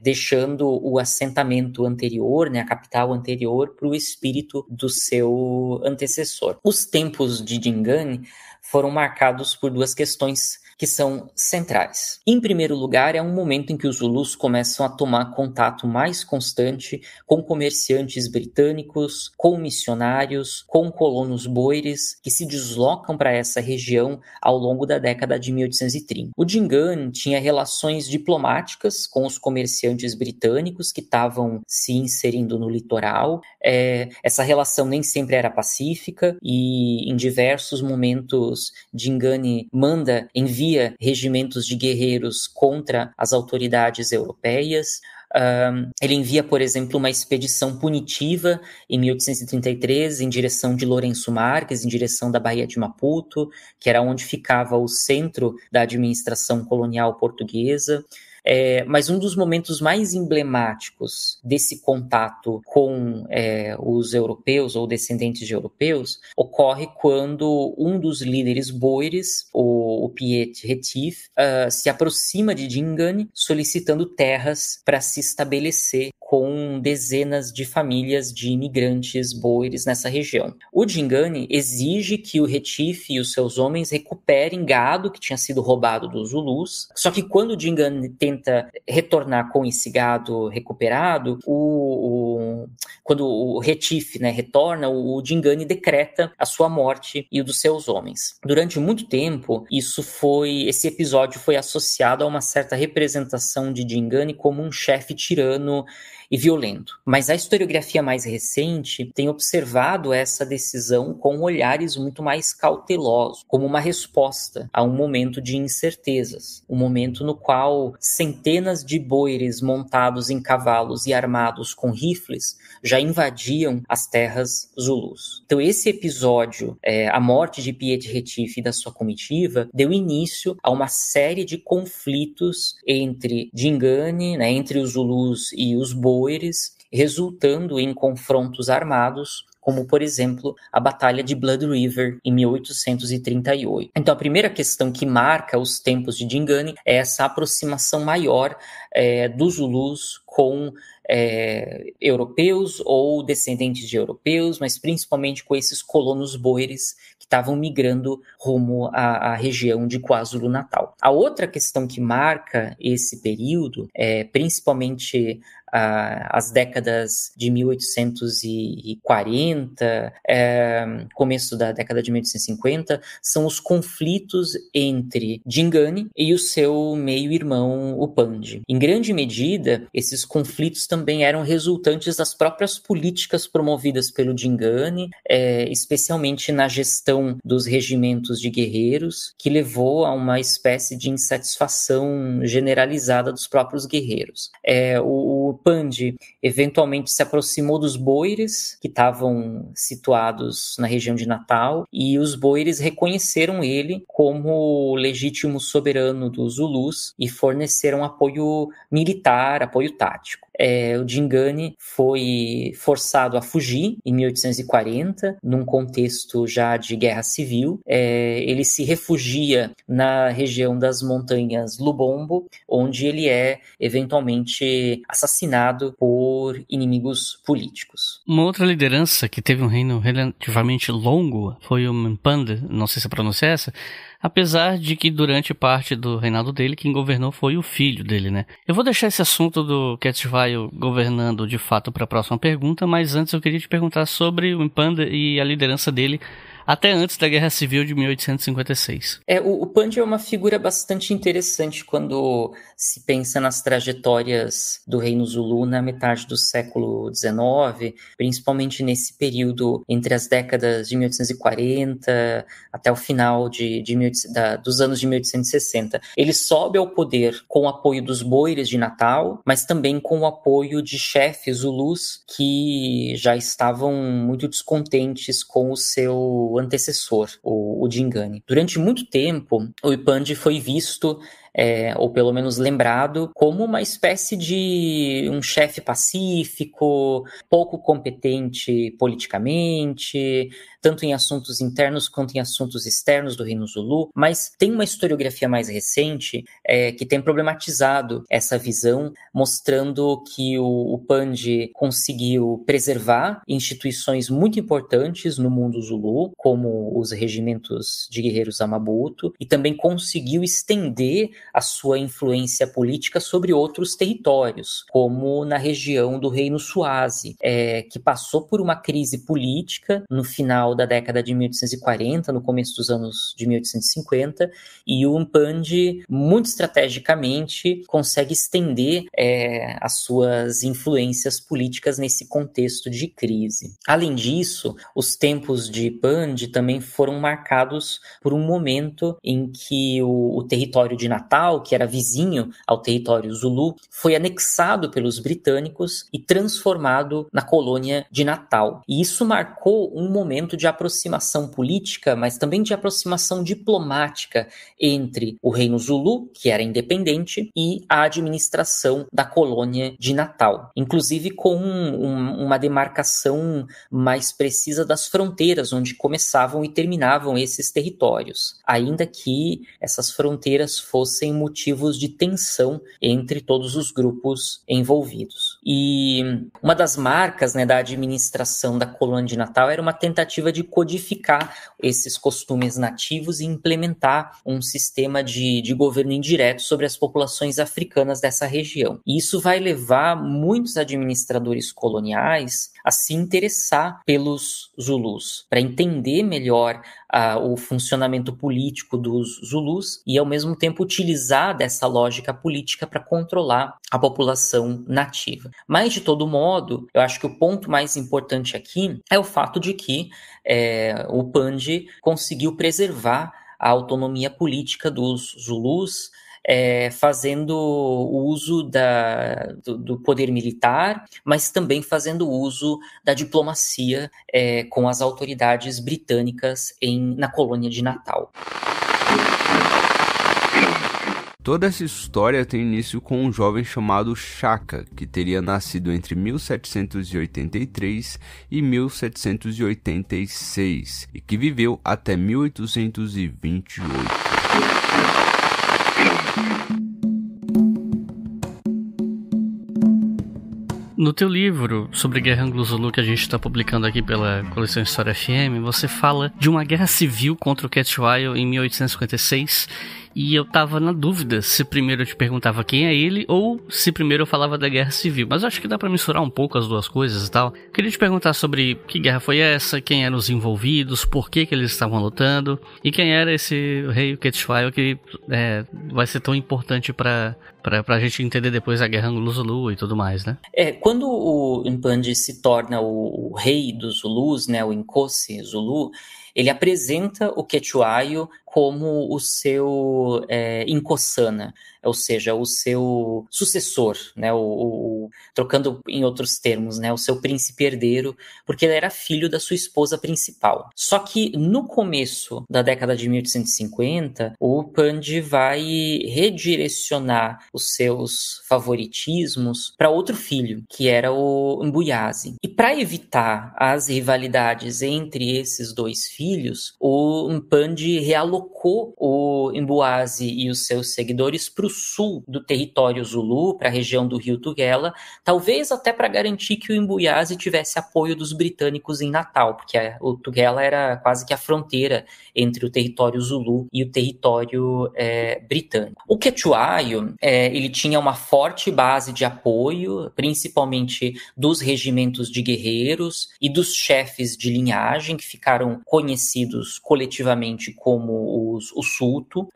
D: deixando o assentamento anterior, né, a capital anterior, para o espírito do seu antecessor. Os tempos de Dingane foram marcados por duas questões que são centrais. Em primeiro lugar, é um momento em que os Zulus começam a tomar contato mais constante com comerciantes britânicos, com missionários, com colonos boeres, que se deslocam para essa região ao longo da década de 1830. O Dingane tinha relações diplomáticas com os comerciantes britânicos que estavam se inserindo no litoral. Essa relação nem sempre era pacífica e, em diversos momentos, Dingane envia regimentos de guerreiros contra as autoridades europeias. Ele envia, por exemplo, uma expedição punitiva em 1833 em direção de Lourenço Marques, em direção da Baía de Maputo, que era onde ficava o centro da administração colonial portuguesa. Mas um dos momentos mais emblemáticos desse contato com os europeus ou descendentes de europeus ocorre quando um dos líderes boeres, o Piet Retief, se aproxima de Dingane solicitando terras para se estabelecer com dezenas de famílias de imigrantes boeres nessa região. O Dingane exige que o Retief e os seus homens recuperem gado que tinha sido roubado dos Zulus, só que quando o Dingane tenta retornar com esse gado recuperado, quando o Retief, retorna, o Dingane decreta a sua morte e o dos seus homens. Durante muito tempo, esse episódio foi associado a uma certa representação de Dingane como um chefe tirano e violento. Mas a historiografia mais recente tem observado essa decisão com olhares muito mais cautelosos, como uma resposta a um momento de incertezas, um momento no qual centenas de boeres montados em cavalos e armados com rifles já invadiam as terras Zulus. Então esse episódio, a morte de Piet Retief e da sua comitiva, deu início a uma série de conflitos entre Dingane, entre os Zulus e os boeres, resultando em confrontos armados, como, por exemplo, a Batalha de Blood River, em 1838. Então, a primeira questão que marca os tempos de Dingane é essa aproximação maior dos Zulus com europeus ou descendentes de europeus, mas principalmente com esses colonos boeres que estavam migrando rumo à região de KwaZulu-Natal. A outra questão que marca esse período, principalmente as décadas de 1840, começo da década de 1850, são os conflitos entre Dingane e o seu meio-irmão, o Pandi. Em grande medida, esses conflitos também eram resultantes das próprias políticas promovidas pelo Dingane, especialmente na gestão dos regimentos de guerreiros, que levou a uma espécie de insatisfação generalizada dos próprios guerreiros. O Pandi eventualmente se aproximou dos boeres, que estavam situados na região de Natal, e os boeres reconheceram ele como legítimo soberano dos Zulus e forneceram apoio militar, apoio tático. O Dingane foi forçado a fugir em 1840, num contexto já de guerra civil. Ele se refugia na região das montanhas Lubombo, onde ele é eventualmente assassinado por inimigos políticos.
C: Uma outra liderança que teve um reino relativamente longo foi o Mpande, não sei se a pronúncia é essa, apesar de que durante parte do reinado dele, quem governou foi o filho dele, né? Eu vou deixar esse assunto do Cetewayo governando de fato para a próxima pergunta, mas antes eu queria te perguntar sobre o Mpande e a liderança dele até antes da Guerra Civil de 1856.
D: O Pandya é uma figura bastante interessante quando se pensa nas trajetórias do Reino Zulu na metade do século XIX, principalmente nesse período entre as décadas de 1840 até o final dos anos de 1860. Ele sobe ao poder com o apoio dos boeres de Natal, mas também com o apoio de chefes zulus que já estavam muito descontentes com o seu antecessor, o Dingane. Durante muito tempo, o Ipande foi visto, ou pelo menos lembrado, como uma espécie de um chefe pacífico, pouco competente politicamente, tanto em assuntos internos quanto em assuntos externos do Reino Zulu, mas tem uma historiografia mais recente que tem problematizado essa visão, mostrando que o Pandya conseguiu preservar instituições muito importantes no mundo Zulu, como os regimentos de guerreiros Amabuto, e também conseguiu estender a sua influência política sobre outros territórios, como na região do Reino Swazi, que passou por uma crise política no final da década de 1840, no começo dos anos de 1850, e o Mpande, muito estrategicamente, consegue estender as suas influências políticas nesse contexto de crise. Além disso, os tempos de Mpande também foram marcados por um momento em que o território de Natal, que era vizinho ao território Zulu, foi anexado pelos britânicos e transformado na colônia de Natal. E isso marcou um momento de aproximação política, mas também de aproximação diplomática entre o Reino Zulu, que era independente, e a administração da colônia de Natal. Inclusive com uma demarcação mais precisa das fronteiras, onde começavam e terminavam esses territórios, ainda que essas fronteiras fossem motivos de tensão entre todos os grupos envolvidos. E uma das marcas, da administração da colônia de Natal era uma tentativa de codificar esses costumes nativos e implementar um sistema de governo indireto sobre as populações africanas dessa região. E isso vai levar muitos administradores coloniais a se interessar pelos Zulus, para entender melhor o funcionamento político dos Zulus e, ao mesmo tempo, utilizar dessa lógica política para controlar a população nativa. Mas, de todo modo, eu acho que o ponto mais importante aqui é o fato de que o Pandya conseguiu preservar a autonomia política dos Zulus, fazendo uso do poder militar, mas também fazendo uso da diplomacia com as autoridades britânicas na colônia de Natal.
E: Toda essa história tem início com um jovem chamado Shaka, que teria nascido entre 1783 e 1786 e que viveu até 1828.
C: No teu livro sobre a Guerra Anglo-Zulu que a gente está publicando aqui pela coleção História FM, você fala de uma guerra civil contra o Cetshwayo em 1856. E eu tava na dúvida se primeiro eu te perguntava quem é ele ou se primeiro eu falava da Guerra Civil. Mas eu acho que dá pra misturar um pouco as duas coisas e tal. Queria te perguntar sobre que guerra foi essa, quem eram os envolvidos, por que eles estavam lutando e quem era esse rei Cetshwayo que vai ser tão importante pra gente entender depois a Guerra Anglo-Zulu e tudo mais, né?
D: Quando o Mpande se torna o rei dos Zulus, o Inkosi Zulu, ele apresenta o Cetshwayo como o seu Inkosana, ou seja, o seu sucessor, trocando em outros termos, o seu príncipe herdeiro, porque ele era filho da sua esposa principal. Só que no começo da década de 1850, o Pandya vai redirecionar os seus favoritismos para outro filho, que era o Mbuyazi. E para evitar as rivalidades entre esses dois filhos, o Mpande realocou deslocou o Mboase e os seus seguidores para o sul do território Zulu, para a região do rio Tugela, talvez até para garantir que o Mboase tivesse apoio dos britânicos em Natal, porque o Tugela era quase que a fronteira entre o território Zulu e o território britânico. O Quechuayo, ele tinha uma forte base de apoio, principalmente dos regimentos de guerreiros e dos chefes de linhagem, que ficaram conhecidos coletivamente como os Sulto.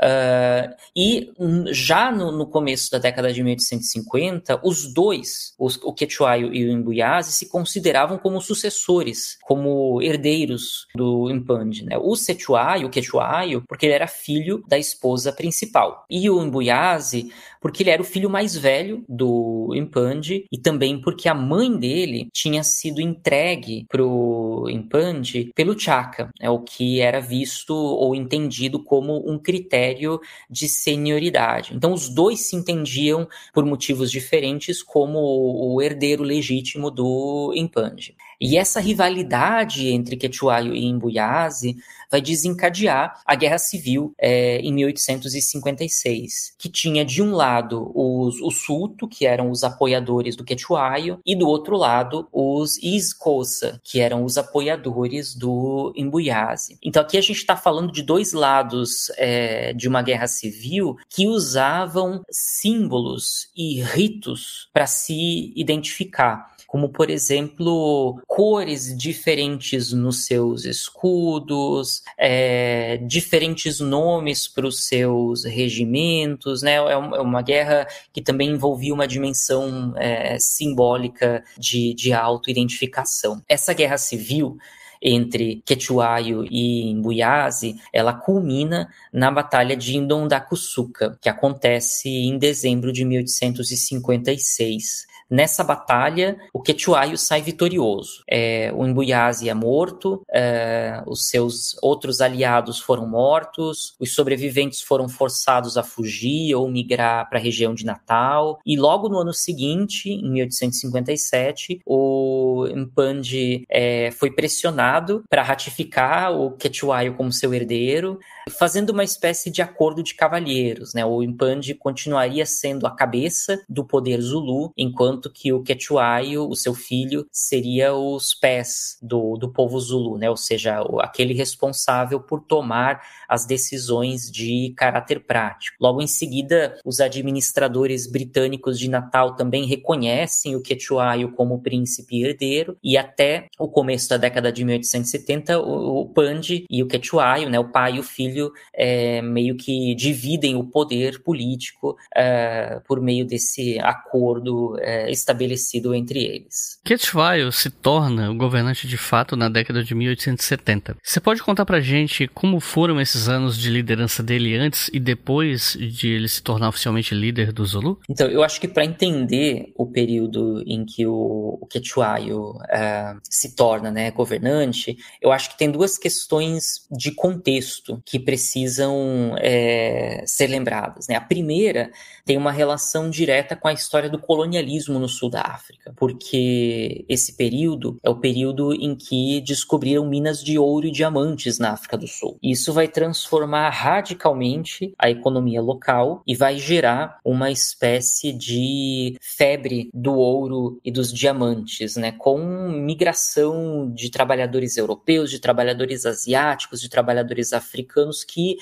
D: E já no começo da década de 1850, os dois, o Quechuayo e o Mboase, se consideravam como sucessores, como herdeiros do Impande, né? O Quechuayo, porque ele era filho da esposa principal, e o Mboase, porque ele era o filho mais velho do Impande, e também porque a mãe dele tinha sido entregue pro Impande pelo Chaka, o que era visto ou entendido como um critério de senioridade. Então os dois se entendiam, por motivos diferentes, como o herdeiro legítimo do Impande. E essa rivalidade entre Quechuayo e Mboase vai desencadear a Guerra Civil em 1856, que tinha de um lado os Sulto, que eram os apoiadores do Quechuayo, e do outro lado os Iscosa, que eram os apoiadores do Mboase. Então aqui a gente está falando de dois lados de uma guerra civil que usavam símbolos e ritos para se identificar, como, por exemplo, cores diferentes nos seus escudos, diferentes nomes para os seus regimentos, né? É uma guerra que também envolvia uma dimensão simbólica de auto-identificação. Essa guerra civil entre Quechuayo e Mboase, ela culmina na Batalha de Ndondakusuka, que acontece em dezembro de 1856. Nessa batalha, o Quechuayo sai vitorioso. O Mboase é morto, os seus outros aliados foram mortos, os sobreviventes foram forçados a fugir ou migrar para a região de Natal, e logo no ano seguinte, em 1857, o Impande foi pressionado para ratificar o Quechuayo como seu herdeiro, fazendo uma espécie de acordo de cavalheiros, né? O Impande continuaria sendo a cabeça do poder Zulu, enquanto que o Quechuayo, o seu filho, seria os pés do povo Zulu, né? Ou seja, aquele responsável por tomar as decisões de caráter prático. Logo em seguida, os administradores britânicos de Natal também reconhecem o Quechuayo como príncipe herdeiro, e até o começo da década de 1870, o Pande e o Quechuayo, né, o pai e o filho, meio que dividem o poder político por meio desse acordo estabelecido entre eles.
C: Quechuayo se torna o governante de fato na década de 1870. Você pode contar pra gente como foram esses anos de liderança dele antes e depois de ele se tornar oficialmente líder do Zulu?
D: Então, eu acho que para entender o período em que o Quechuayo se torna, né, governante, eu acho que tem duas questões de contexto que precisam ser lembradas, né? A primeira tem uma relação direta com a história do colonialismo no sul da África, porque esse período é o período em que descobriram minas de ouro e diamantes na África do Sul. Isso vai transformar radicalmente a economia local e vai gerar uma espécie de febre do ouro e dos diamantes, né? Com migração de trabalhadores europeus, de trabalhadores asiáticos, de trabalhadores africanos que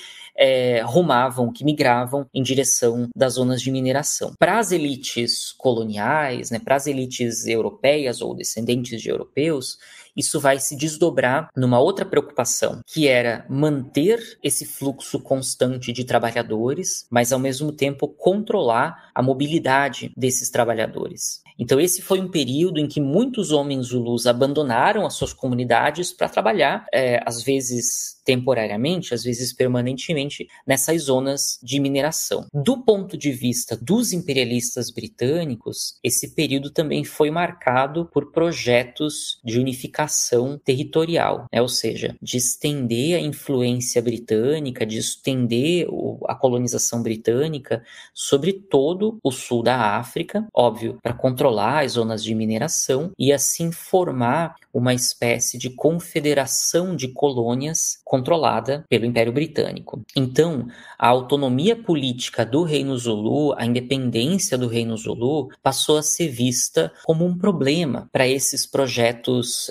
D: que migravam em direção das zonas de mineração. Para as elites coloniais, né, para as elites europeias ou descendentes de europeus, isso vai se desdobrar numa outra preocupação, que era manter esse fluxo constante de trabalhadores, mas ao mesmo tempo controlar a mobilidade desses trabalhadores. Então esse foi um período em que muitos homens zulus abandonaram as suas comunidades para trabalhar, às vezes temporariamente, às vezes permanentemente, nessas zonas de mineração. Do ponto de vista dos imperialistas britânicos, esse período também foi marcado por projetos de unificação territorial, né? Ou seja, de estender a influência britânica, de estender a colonização britânica sobre todo o sul da África, óbvio, para controlar as zonas de mineração e assim formar uma espécie de confederação de colônias controlada pelo Império Britânico. Então, a autonomia política do Reino Zulu, a independência do Reino Zulu, passou a ser vista como um problema para esses projetos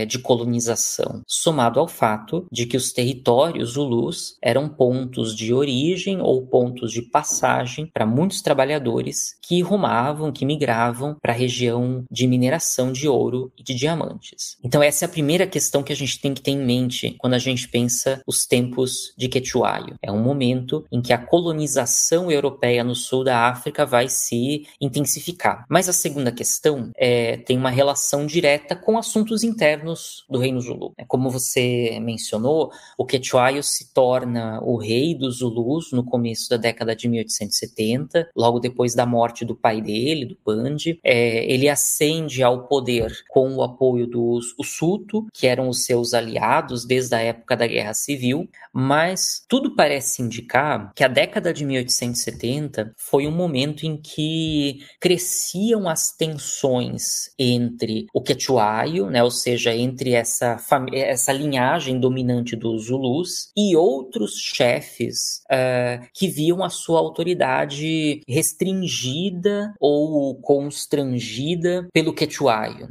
D: de colonização, somado ao fato de que os territórios zulus eram pontos de origem ou pontos de passagem para muitos trabalhadores que rumavam, que migravam para a região de mineração de ouro e de diamantes. Então essa é a primeira questão que a gente tem que ter em mente quando a gente pensa os tempos de Quechua. É um momento em que a colonização europeia no sul da África vai se intensificar. Mas a segunda questão tem uma relação direta com assuntos internos do Reino Zulu. Como você mencionou, o Quechua se torna o rei dos Zulus no começo da década de 1870, logo depois da morte do pai dele, do Pandi. Ele ascende ao poder com o apoio dos Usutu, que eram os seus aliados desde a época da Guerra Civil, mas tudo parece indicar que a década de 1870 foi um momento em que cresciam as tensões entre o Quechuaio, ou seja, entre essa linhagem dominante dos Zulus e outros chefes que viam a sua autoridade restringida ou constrangida pelo Quechuaio,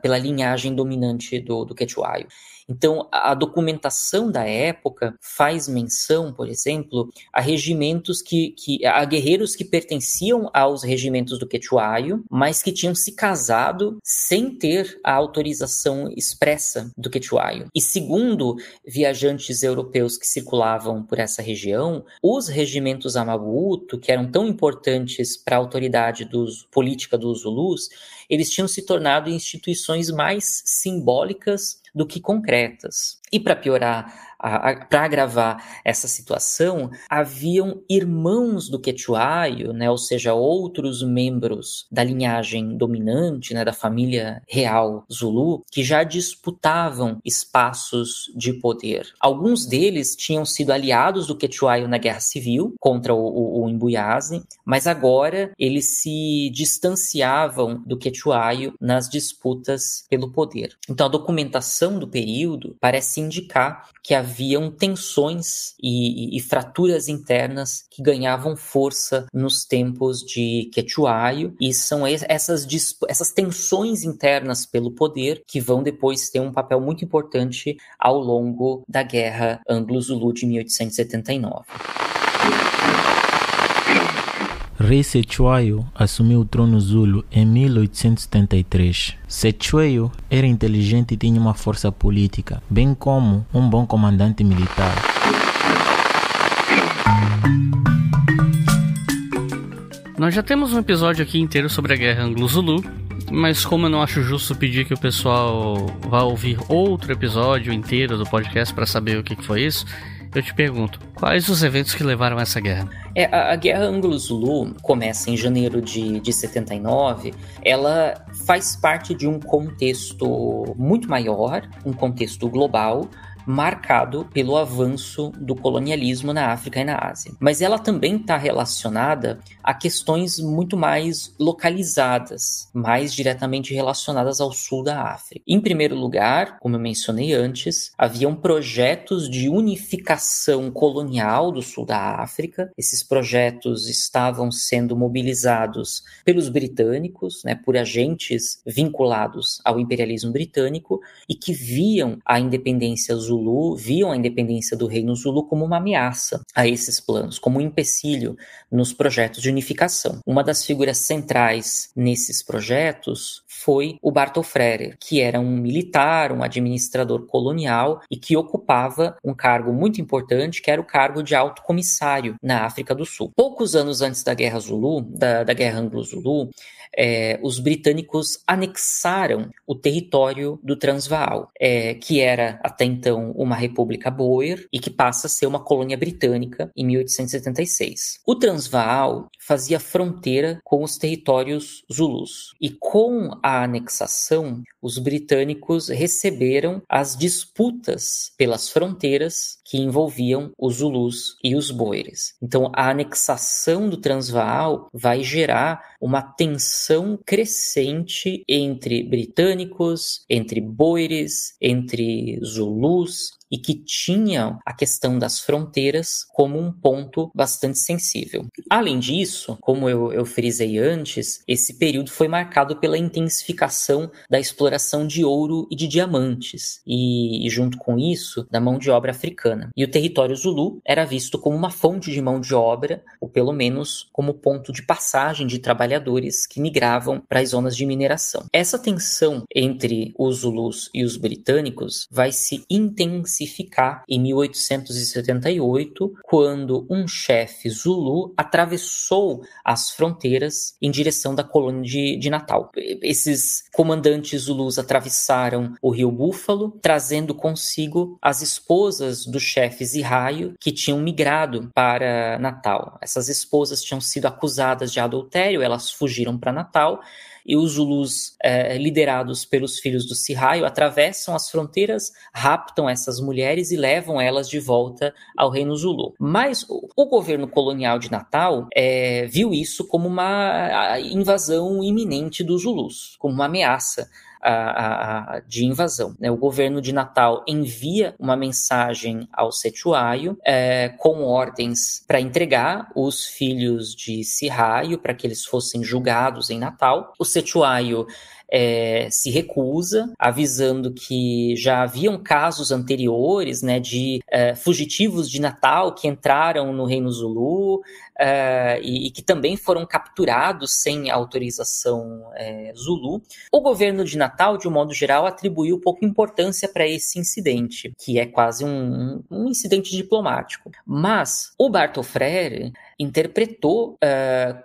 D: pela linhagem dominante do Quechuaio. Então, a documentação da época faz menção, por exemplo, a regimentos a guerreiros que pertenciam aos regimentos do Quechuaio, mas que tinham se casado sem ter a autorização expressa do Quechuaio. E segundo viajantes europeus que circulavam por essa região, os regimentos Amabutu, que eram tão importantes para a autoridade política dos Zulus, eles tinham se tornado instituições mais simbólicas do que concretas. E para piorar, para agravar essa situação, haviam irmãos do Quechuaio, ou seja, outros membros da linhagem dominante, da família real Zulu, que já disputavam espaços de poder. Alguns deles tinham sido aliados do Quechuaio na Guerra Civil contra o Imbuyazi, mas agora eles se distanciavam do Quechuaio nas disputas pelo poder. Então a documentação do período parece indicar que haviam tensões e fraturas internas que ganhavam força nos tempos de Quechuaio, e são essas tensões internas pelo poder que vão depois ter um papel muito importante ao longo da Guerra Anglo-Zulu de 1879.
F: Rei Sechuaio assumiu o trono Zulu em 1873. Sechuaio era inteligente e tinha uma força política, bem como um bom comandante militar.
C: Nós já temos um episódio aqui inteiro sobre a Guerra Anglo-Zulu, mas como eu não acho justo pedir que o pessoal vá ouvir outro episódio inteiro do podcast para saber o que foi isso, eu te pergunto, quais os eventos que levaram a essa guerra?
D: A Guerra Anglo-Zulu começa em janeiro de 79, ela faz parte de um contexto muito maior, um contexto global, marcado pelo avanço do colonialismo na África e na Ásia. Mas ela também está relacionada a questões muito mais localizadas, mais diretamente relacionadas ao sul da África. Em primeiro lugar, como eu mencionei antes, haviam projetos de unificação colonial do sul da África. Esses projetos estavam sendo mobilizados pelos britânicos, por agentes vinculados ao imperialismo britânico e que viam a independência viam a independência do Reino Zulu como uma ameaça a esses planos, como um empecilho nos projetos de unificação. Uma das figuras centrais nesses projetos foi o Bartol Frere, que era um militar, um administrador colonial e que ocupava um cargo muito importante, que era o cargo de alto comissário na África do Sul. Poucos anos antes da Guerra Zulu, da Guerra Anglo-Zulu, os britânicos anexaram o território do Transvaal, que era até então uma república boer e que passa a ser uma colônia britânica em 1876. O Transvaal fazia fronteira com os territórios zulus e com a anexação, os britânicos receberam as disputas pelas fronteiras que envolviam os zulus e os boeres. Então, a anexação do Transvaal vai gerar uma tensão tensão crescente entre britânicos, entre boeres, entre zulus, e que tinham a questão das fronteiras como um ponto bastante sensível. Além disso, como eu frisei antes, esse período foi marcado pela intensificação da exploração de ouro e de diamantes, e junto com isso, da mão de obra africana. E o território Zulu era visto como uma fonte de mão de obra, ou pelo menos como ponto de passagem de trabalhadores que migravam para as zonas de mineração. Essa tensão entre os Zulus e os britânicos vai se intensificar em 1878, quando um chefe Zulu atravessou as fronteiras em direção da colônia de Natal. Esses comandantes Zulus atravessaram o rio Búfalo, trazendo consigo as esposas do chefe Zirraio, que tinham migrado para Natal. Essas esposas tinham sido acusadas de adultério, elas fugiram para Natal, e os Zulus, liderados pelos filhos do Zirraio, atravessam as fronteiras, raptam essas mulheres e levam elas de volta ao reino Zulu. Mas o governo colonial de Natal viu isso como uma invasão iminente dos Zulus, como uma ameaça de invasão. O governo de Natal envia uma mensagem ao Cetuaio com ordens para entregar os filhos de Zirraio para que eles fossem julgados em Natal. O Cetuaio se recusa, avisando que já haviam casos anteriores, de fugitivos de Natal que entraram no reino Zulu e que também foram capturados sem autorização Zulu. O governo de Natal, de um modo geral, atribuiu pouca importância para esse incidente, que é quase um incidente diplomático. Mas o Bartol Frere interpretou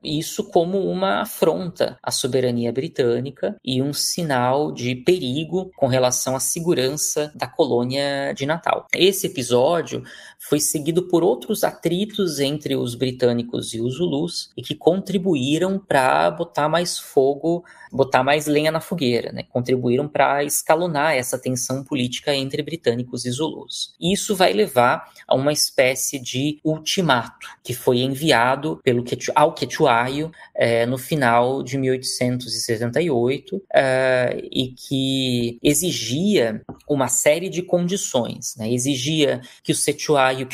D: isso como uma afronta à soberania britânica e um sinal de perigo com relação à segurança da colônia de Natal. Esse episódio foi seguido por outros atritos entre os britânicos e os Zulus e que contribuíram para botar mais fogo, botar mais lenha na fogueira, contribuíram para escalonar essa tensão política entre britânicos e Zulus. Isso vai levar a uma espécie de ultimato que foi enviado ao Cetuaio no final de 1878 e que exigia uma série de condições. Exigia que o Cetuaio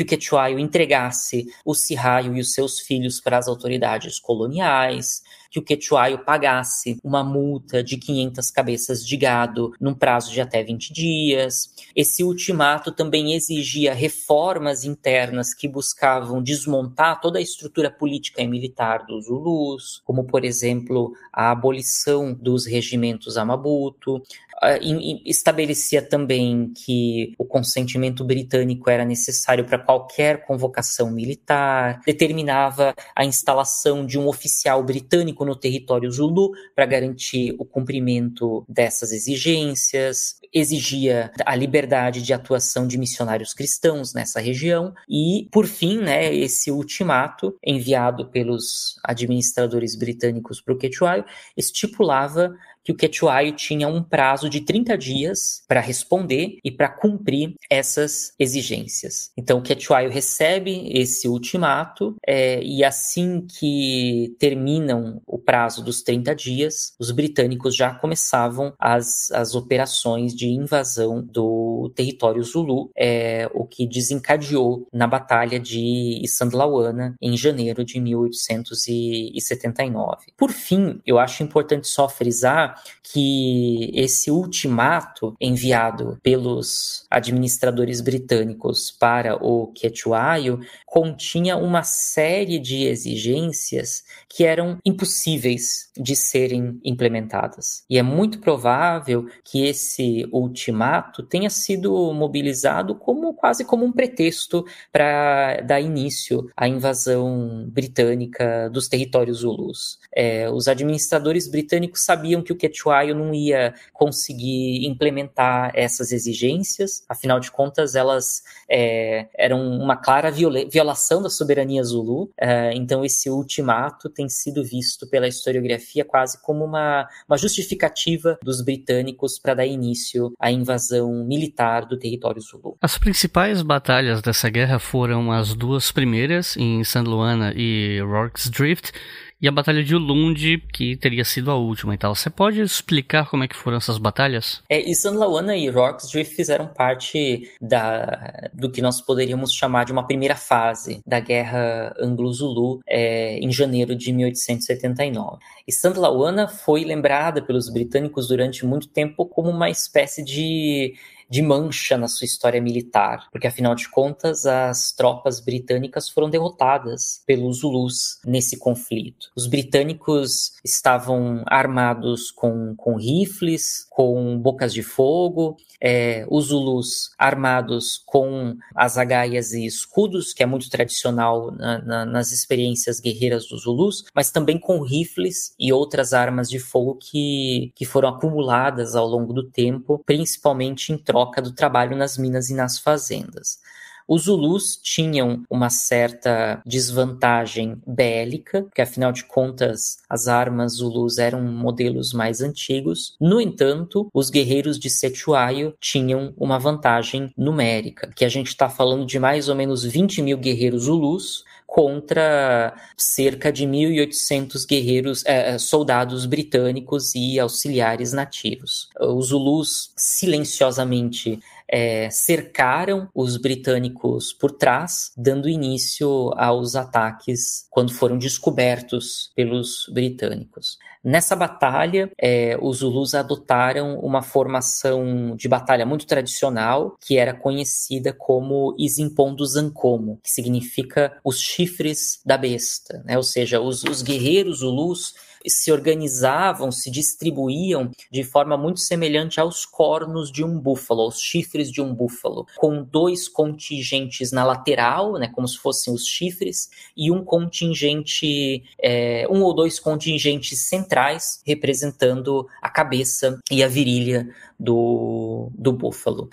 D: entregasse o Zirraio e os seus filhos para as autoridades coloniais, que o Cetuaio pagasse uma multa de 500 cabeças de gado num prazo de até 20 dias. Esse ultimato também exigia reformas internas que buscavam desmontar toda a estrutura política e militar dos Zulus, como, por exemplo, a abolição dos regimentos Amabuto. Estabelecia também que o consentimento britânico era necessário para qualquer convocação militar, determinava a instalação de um oficial britânico no território Zulu para garantir o cumprimento dessas exigências, exigia a liberdade de atuação de missionários cristãos nessa região e, por fim, esse ultimato enviado pelos administradores britânicos para o Cetuaio estipulava que o Cetuaio tinha um prazo de 30 dias para responder e para cumprir essas exigências. Então, o Cetuaio recebe esse ultimato e assim que terminam o prazo dos 30 dias, os britânicos já começavam as operações de invasão do território Zulu, o que desencadeou na Batalha de Isandlwana em janeiro de 1879. Por fim, eu acho importante só frisar que esse ultimato enviado pelos administradores britânicos para o Cetuaio continha uma série de exigências que eram impossíveis de serem implementadas. E é muito provável que esse ultimato tenha sido mobilizado quase como um pretexto para dar início à invasão britânica dos territórios Zulus. Os administradores britânicos sabiam que o Cetuaio não ia conseguir implementar essas exigências, afinal de contas elas eram uma clara violação da soberania Zulu, então esse ultimato tem sido visto pela historiografia quase como uma justificativa dos britânicos para dar início à invasão militar do território Zulu.
C: As principais batalhas dessa guerra foram as duas primeiras, em Isandlwana e Rorke's Drift, e a Batalha de Ulundi, que teria sido a última e tal. Você pode explicar como é que foram essas batalhas?
D: Isand Lawana e Rorke's Drift fizeram parte do que nós poderíamos chamar de uma primeira fase da Guerra Anglo-Zulu em janeiro de 1879. Isand Lawana foi lembrada pelos britânicos durante muito tempo como uma espécie de mancha na sua história militar, porque afinal de contas as tropas britânicas foram derrotadas pelos Zulus nesse conflito. Os britânicos estavam armados com rifles, com bocas de fogo, os Zulus armados com azagaias e escudos, que é muito tradicional nas experiências guerreiras dos Zulus, mas também com rifles e outras armas de fogo que foram acumuladas ao longo do tempo, principalmente em troca do trabalho nas minas e nas fazendas. Os Zulus tinham uma certa desvantagem bélica, porque afinal de contas as armas Zulus eram modelos mais antigos. No entanto, os guerreiros de Cetshwayo tinham uma vantagem numérica, que a gente está falando de mais ou menos 20 mil guerreiros Zulus contra cerca de 1.800 guerreiros, soldados britânicos e auxiliares nativos. Os Zulus silenciosamente cercaram os britânicos por trás, dando início aos ataques quando foram descobertos pelos britânicos. Nessa batalha, os Zulus adotaram uma formação de batalha muito tradicional, que era conhecida como Izimpondo Zankomo, que significa os chifres da besta, né? Ou seja, os guerreiros Zulus se organizavam, se distribuíam de forma muito semelhante aos cornos de um búfalo, aos chifres de um búfalo, com 2 contingentes na lateral, né, como se fossem os chifres, e um contingente, 1 ou 2 contingentes centrais, representando a cabeça e a virilha do búfalo.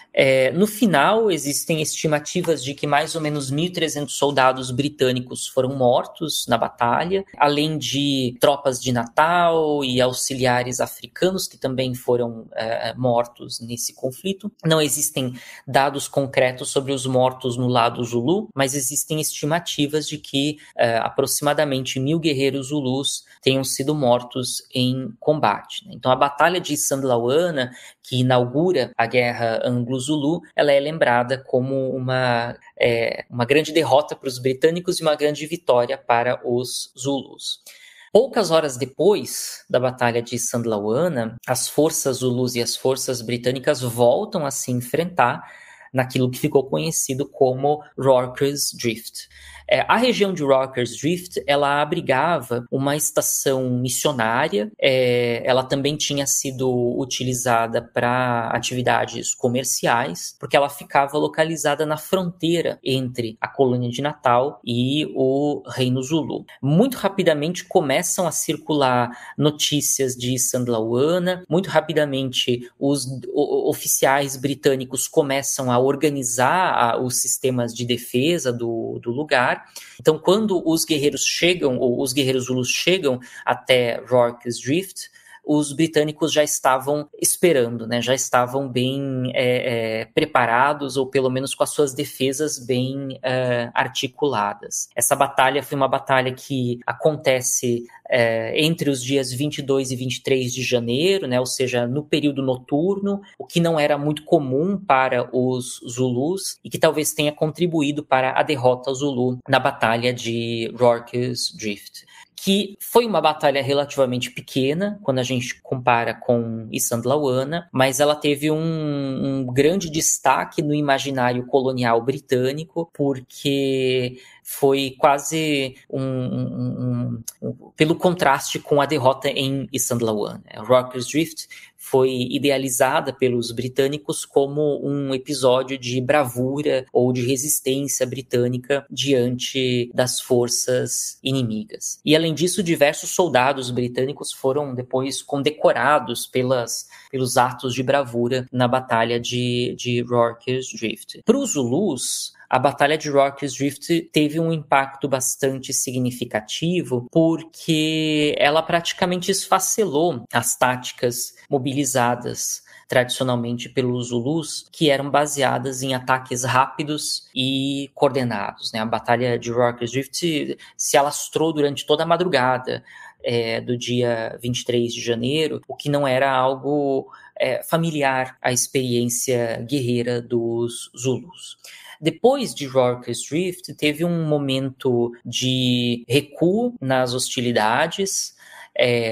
D: No final, existem estimativas de que mais ou menos 1.300 soldados britânicos foram mortos na batalha, além de tropas de Natal e auxiliares africanos que também foram mortos nesse conflito. Não existem dados concretos sobre os mortos no lado Zulu, mas existem estimativas de que aproximadamente 1.000 guerreiros Zulus tenham sido mortos em combate. Então a Batalha de Isand Lawana, que inaugura a Guerra Anglo-Zulu, ela é lembrada como uma grande derrota para os britânicos e uma grande vitória para os Zulus. Poucas horas depois da Batalha de Isand Lawana, as forças Zulus e as forças britânicas voltam a se enfrentar naquilo que ficou conhecido como Rorke's Drift. A região de Rorke's Drift, ela abrigava uma estação missionária, ela também tinha sido utilizada para atividades comerciais, porque ela ficava localizada na fronteira entre a colônia de Natal e o Reino Zulu. Muito rapidamente começam a circular notícias de Isand Lawana, muito rapidamente os oficiais britânicos começam a organizar os sistemas de defesa do lugar. Então, quando os guerreiros Zulus chegam até Rorke's Drift, os britânicos já estavam esperando, né? Já estavam bem preparados, ou pelo menos com as suas defesas bem articuladas. Essa batalha foi uma batalha que acontece entre os dias 22 e 23 de janeiro, né? Ou seja, no período noturno, o que não era muito comum para os Zulus e que talvez tenha contribuído para a derrota Zulu na Batalha de Rorke's Drift, que foi uma batalha relativamente pequena, quando a gente compara com Isand Lawana, mas ela teve um grande destaque no imaginário colonial britânico, porque foi quase pelo contraste com a derrota em Isand Lawana. Rorke's Drift foi idealizada pelos britânicos como um episódio de bravura ou de resistência britânica diante das forças inimigas. E, além disso, diversos soldados britânicos foram depois condecorados pelos atos de bravura na Batalha de Rorke's Drift. Para os Zulus, a Batalha de Rorke's Drift teve um impacto bastante significativo porque ela praticamente esfacelou as táticas mobilizadas tradicionalmente pelos Zulus, que eram baseadas em ataques rápidos e coordenados, né? A Batalha de Rorke's Drift se alastrou durante toda a madrugada do dia 23 de janeiro, o que não era algo familiar à experiência guerreira dos Zulus. Depois de Rorke's Drift, teve um momento de recuo nas hostilidades.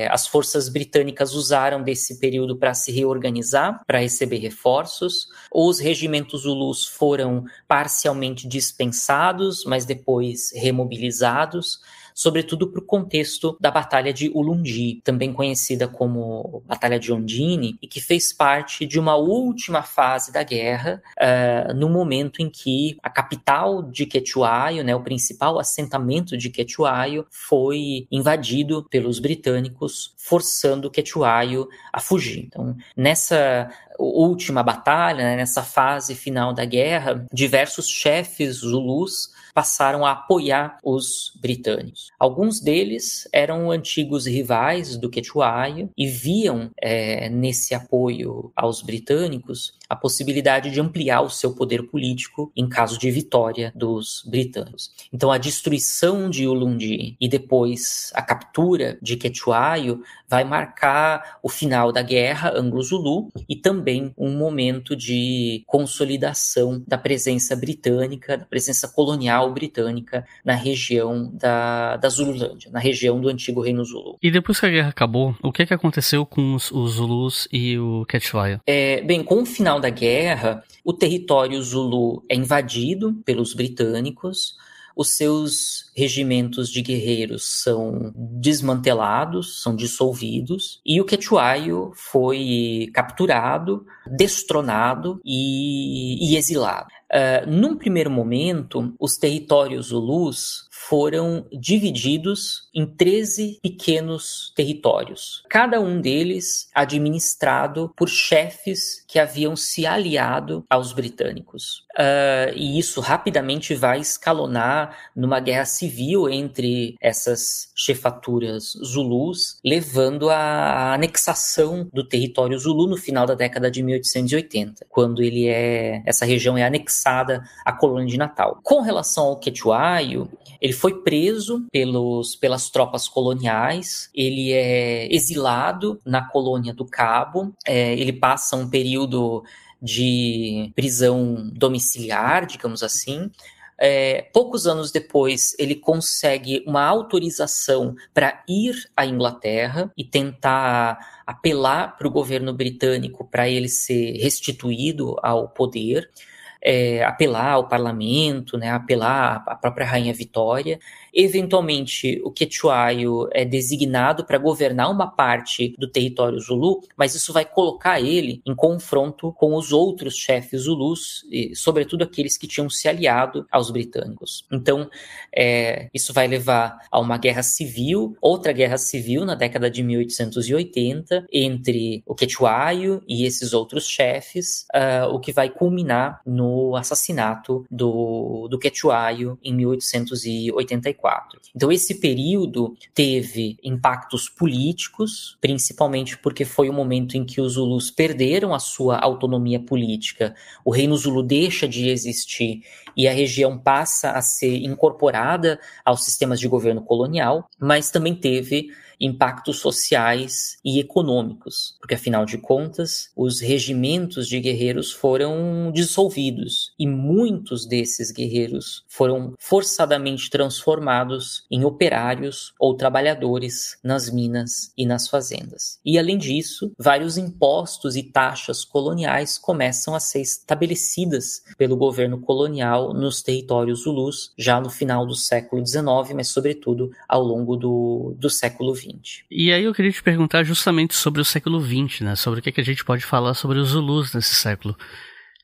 D: As forças britânicas usaram desse período para se reorganizar, para receber reforços. Os regimentos Zulus foram parcialmente dispensados, mas depois remobilizados, sobretudo para o contexto da Batalha de Ulundi, também conhecida como Batalha de Ondine, e que fez parte de uma última fase da guerra, no momento em que a capital de Quechuayo, né, o principal assentamento de Quechuayo, foi invadido pelos britânicos, forçando Quechuayo a fugir. Então, nessa última batalha, né, nessa fase final da guerra, diversos chefes Zulus passaram a apoiar os britânicos. Alguns deles eram antigos rivais do Quechuayo e viam nesse apoio aos britânicos a possibilidade de ampliar o seu poder político em caso de vitória dos britânicos. Então, a destruição de Ulundi e depois a captura de Quechuayo vai marcar o final da guerra Anglo-Zulu e também um momento de consolidação da presença britânica, da presença colonial britânica na região da Zululândia, na região do antigo Reino Zulu.
C: E depois que a guerra acabou, o que aconteceu com os Zulus e o Quechuayo?
D: Bem, com o final da guerra, o território Zulu é invadido pelos britânicos, os seus regimentos de guerreiros são desmantelados, são dissolvidos, e o Quechuayo foi capturado, destronado e exilado. Num primeiro momento, os territórios Zulus foram divididos em 13 pequenos territórios, cada um deles administrado por chefes que haviam se aliado aos britânicos. E isso rapidamente vai escalonar numa guerra civil entre essas chefaturas Zulus, levando à anexação do território Zulu no final da década de 1880, quando essa região é anexada à colônia de Natal. Com relação ao Quechuayo, ele foi preso pelas tropas coloniais, ele é exilado na colônia do Cabo, ele passa um período de prisão domiciliar, digamos assim. Poucos anos depois, ele consegue uma autorização para ir à Inglaterra e tentar apelar para o governo britânico para ele ser restituído ao poder. Apelar ao parlamento, né, apelar à própria Rainha Vitória. Eventualmente, o Quechuayo é designado para governar uma parte do território Zulu, mas isso vai colocar ele em confronto com os outros chefes Zulus, e, sobretudo aqueles que tinham se aliado aos britânicos. Então, isso vai levar a uma guerra civil, outra guerra civil na década de 1880, entre o Quechuayo e esses outros chefes, o que vai culminar no assassinato do Quechuayo em 1884. Então, esse período teve impactos políticos, principalmente porque foi o momento em que os Zulus perderam a sua autonomia política, o Reino Zulu deixa de existir e a região passa a ser incorporada aos sistemas de governo colonial, mas também teve impactos sociais e econômicos, porque afinal de contas, os regimentos de guerreiros foram dissolvidos e muitos desses guerreiros foram forçadamente transformados em operários ou trabalhadores nas minas e nas fazendas. E além disso, vários impostos e taxas coloniais começam a ser estabelecidas pelo governo colonial nos territórios Zulus, já no final do século XIX, mas sobretudo ao longo do século XX.
C: E aí eu queria te perguntar justamente sobre o século XX, né? Sobre o que a gente pode falar sobre os Zulus nesse século.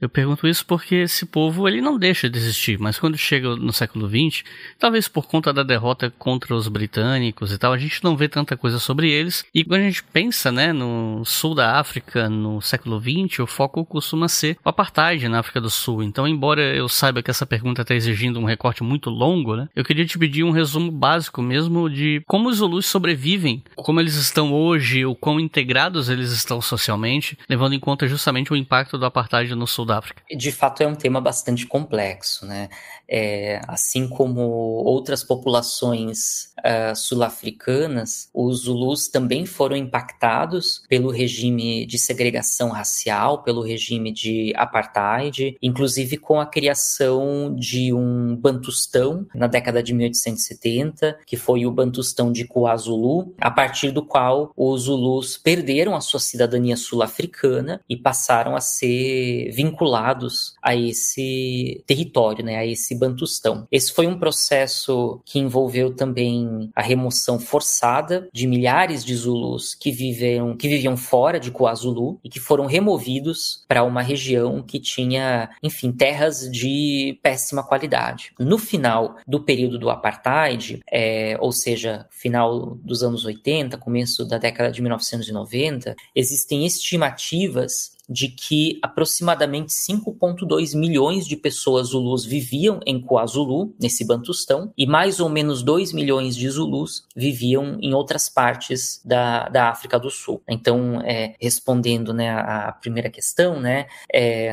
C: Eu pergunto isso porque esse povo ele não deixa de existir, mas quando chega no século XX, talvez por conta da derrota contra os britânicos e tal, a gente não vê tanta coisa sobre eles. E quando a gente pensa, né, no sul da África, no século XX, o foco costuma ser o apartheid na África do Sul. Então, embora eu saiba que essa pergunta está exigindo um recorte muito longo, né, eu queria te pedir um resumo básico mesmo de como os Zulus sobrevivem, como eles estão hoje, o quão integrados eles estão socialmente, levando em conta justamente o impacto do apartheid no sul da África.
D: De fato, é um tema bastante complexo, né? Assim como outras populações sul-africanas, os Zulus também foram impactados pelo regime de segregação racial, pelo regime de apartheid, inclusive com a criação de um Bantustão na década de 1870, que foi o Bantustão de KwaZulu, a partir do qual os Zulus perderam a sua cidadania sul-africana e passaram a ser vinculados a esse território, né, a esse Bantustão. Esse foi um processo que envolveu também a remoção forçada de milhares de Zulus que viviam fora de KwaZulu e que foram removidos para uma região que tinha, enfim, terras de péssima qualidade. No final do período do apartheid, ou seja, final dos anos 80, começo da década de 1990, existem estimativas de que aproximadamente 5,2 milhões de pessoas Zulus viviam em KwaZulu, nesse Bantustão, e mais ou menos 2 milhões de Zulus viviam em outras partes da África do Sul. Então, respondendo, né, a primeira questão, né,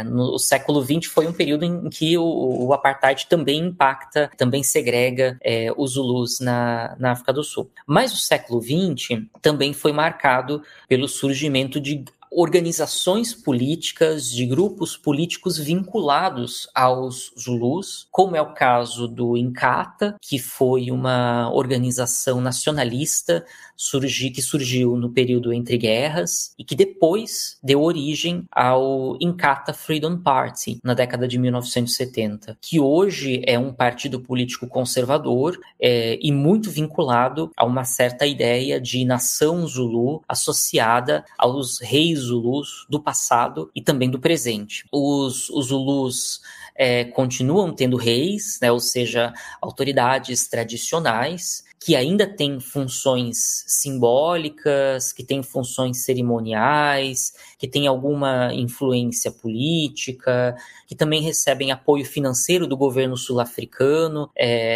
D: no século XX foi um período em que o apartheid também impacta, também segrega os Zulus na África do Sul. Mas o século XX também foi marcado pelo surgimento de organizações políticas, de grupos políticos vinculados aos Zulus, como é o caso do Inkatha, que foi uma organização nacionalista que surgiu no período entre guerras e que depois deu origem ao Inkatha Freedom Party, na década de 1970, que hoje é um partido político conservador e muito vinculado a uma certa ideia de nação Zulu associada aos reis Zulus do passado e também do presente. Os Zulus continuam tendo reis, né, ou seja, autoridades tradicionais, que ainda têm funções simbólicas, que têm funções cerimoniais, que têm alguma influência política, que também recebem apoio financeiro do governo sul-africano,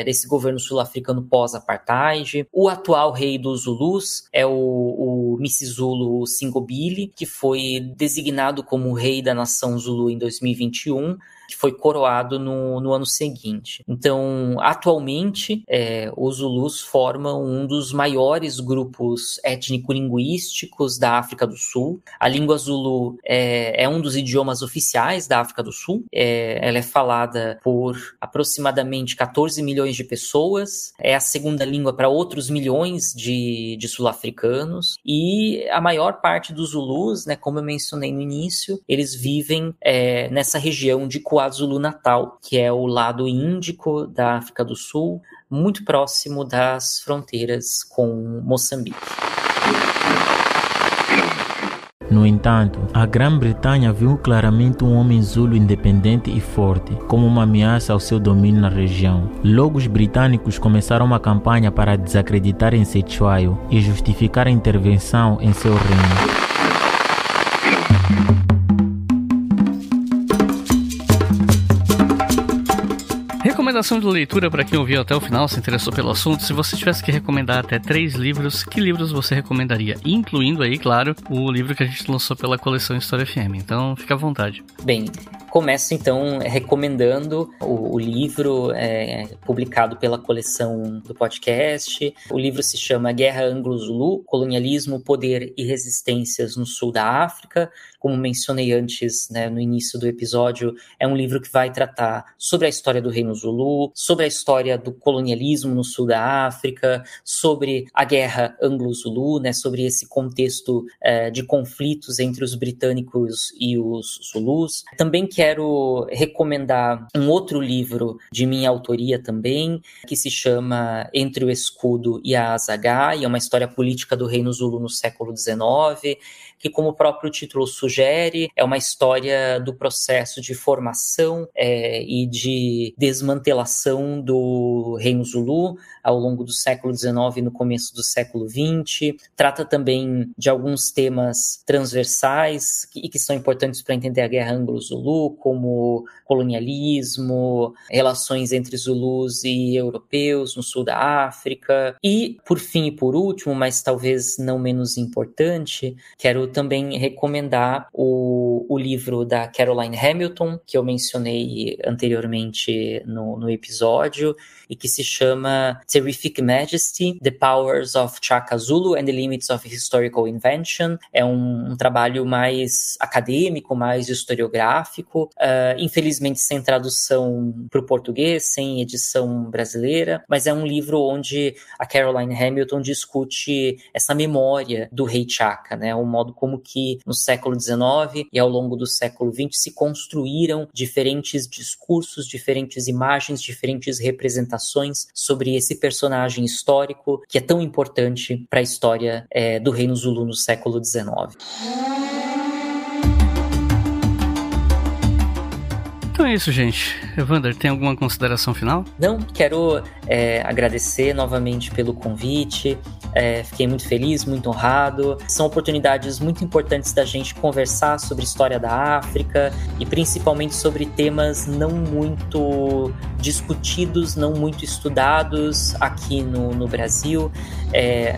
D: desse governo sul-africano pós-apartheid. O atual rei dos Zulus é o Misizulu Singobile, que foi designado como rei da nação Zulu em 2021, que foi coroado no ano seguinte. Então, atualmente, os Zulus formam um dos maiores grupos étnico-linguísticos da África do Sul. A língua Zulu é um dos idiomas oficiais da África do Sul. Ela é falada por aproximadamente 14 milhões de pessoas. É a segunda língua para outros milhões de sul-africanos. E a maior parte dos Zulus, né, como eu mencionei no início, eles vivem nessa região de KwaZulu-Natal, que é o lado índico da África do Sul, muito próximo das fronteiras com Moçambique.
F: No entanto, a Grã-Bretanha viu claramente um homem Zulu independente e forte como uma ameaça ao seu domínio na região. Logo, os britânicos começaram uma campanha para desacreditar em Cetshwayo e justificar a intervenção em seu reino.
C: Recomendação de leitura para quem ouviu até o final, se interessou pelo assunto. Se você tivesse que recomendar até 3 livros, que livros você recomendaria? Incluindo aí, claro, o livro que a gente lançou pela coleção História FM. Então, fica à vontade.
D: Bem, começo então recomendando o livro publicado pela coleção do podcast. O livro se chama Guerra Anglo-Zulu, Colonialismo, Poder e Resistências no Sul da África. Como mencionei antes, né, no início do episódio, é um livro que vai tratar sobre a história do Reino Zulu, sobre a história do colonialismo no sul da África, sobre a Guerra Anglo-Zulu, né, sobre esse contexto de conflitos entre os britânicos e os Zulus. Também quero recomendar um outro livro de minha autoria também, que se chama Entre o Escudo e a Azaghai, é uma história política do Reino Zulu no século XIX, que, como o próprio título sugere, é uma história do processo de formação e de desmantelação do Reino Zulu ao longo do século XIX e no começo do século XX. Trata também de alguns temas transversais e que são importantes para entender a Guerra Anglo-Zulu, como colonialismo, relações entre Zulus e europeus no sul da África. E, por fim e por último, mas talvez não menos importante, quero também recomendar o livro da Caroline Hamilton, que eu mencionei anteriormente no episódio, e que se chama Terrific Majesty, The Powers of Shaka Zulu and the Limits of Historical Invention. É um trabalho mais acadêmico, mais historiográfico, infelizmente sem tradução para o português, sem edição brasileira, mas é um livro onde a Caroline Hamilton discute essa memória do rei Shaka, né? O modo como que no século XIX e ao longo do século XX se construíram diferentes discursos, diferentes imagens, diferentes representações sobre esse personagem histórico que é tão importante para a história do Reino Zulu no século XIX.
C: Então é isso, gente. Evander, tem alguma consideração final?
D: Não, quero agradecer novamente pelo convite. Fiquei muito feliz, muito honrado. São oportunidades muito importantes da gente conversar sobre a história da África e principalmente sobre temas não muito discutidos, não muito estudados aqui no Brasil.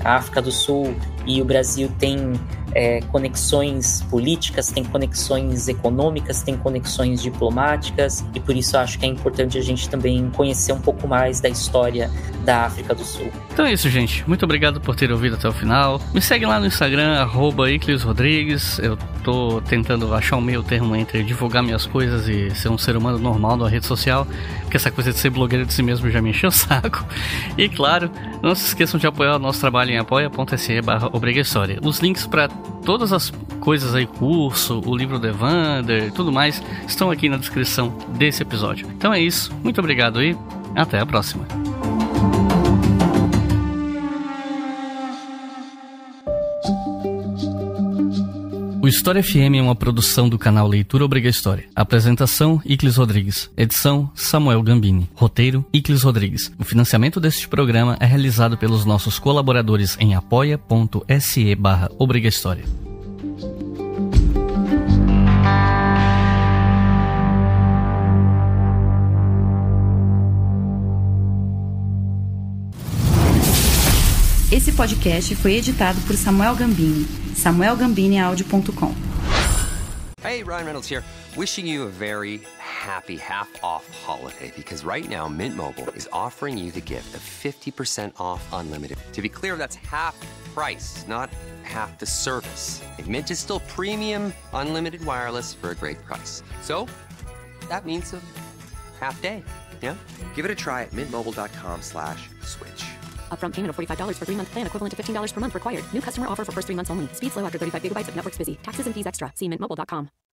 D: A África do Sul e o Brasil têm conexões políticas, têm conexões econômicas, têm conexões diplomáticas, e por isso eu acho que é importante a gente também conhecer um pouco mais da história da África do Sul.
C: Então é isso, gente. Muito obrigado por ter ouvido até o final. Me segue lá no Instagram, @IcleusRodrigues. Eu tô tentando achar um meio termo entre divulgar minhas coisas e ser um ser humano normal na rede social, porque essa coisa de ser blogueiro de si mesmo já me encheu o saco. E claro, não se esqueçam de apoiar o nosso trabalho em apoia.se/obrigahistoria. Os links para todas as coisas aí, curso, o livro do Evander e tudo mais, estão aqui na descrição desse episódio. Então é isso, muito obrigado e até a próxima. O História FM é uma produção do canal Leitura Obriga História. Apresentação, Iclis Rodrigues. Edição, Samuel Gambini. Roteiro, Iclis Rodrigues. O financiamento deste programa é realizado pelos nossos colaboradores em apoia.se/Obriga História.
G: Esse podcast foi editado por Samuel Gambini. SamuelGambiniAudio.com.
H: Hey, Ryan Reynolds here. Wishing you a very happy half-off holiday, because right now Mint Mobile is offering you the gift of 50% off unlimited. To be clear, that's half price, not half the service. And Mint is still premium, unlimited wireless for a great price. So, that means a half day, yeah? Give it a try at mintmobile.com/switch.
I: Upfront payment of $45 for 3-month plan, equivalent to $15 per month required. New customer offer for first 3 months only. Speed slow after 35 gigabytes if network's busy. Taxes and fees extra. See mintmobile.com.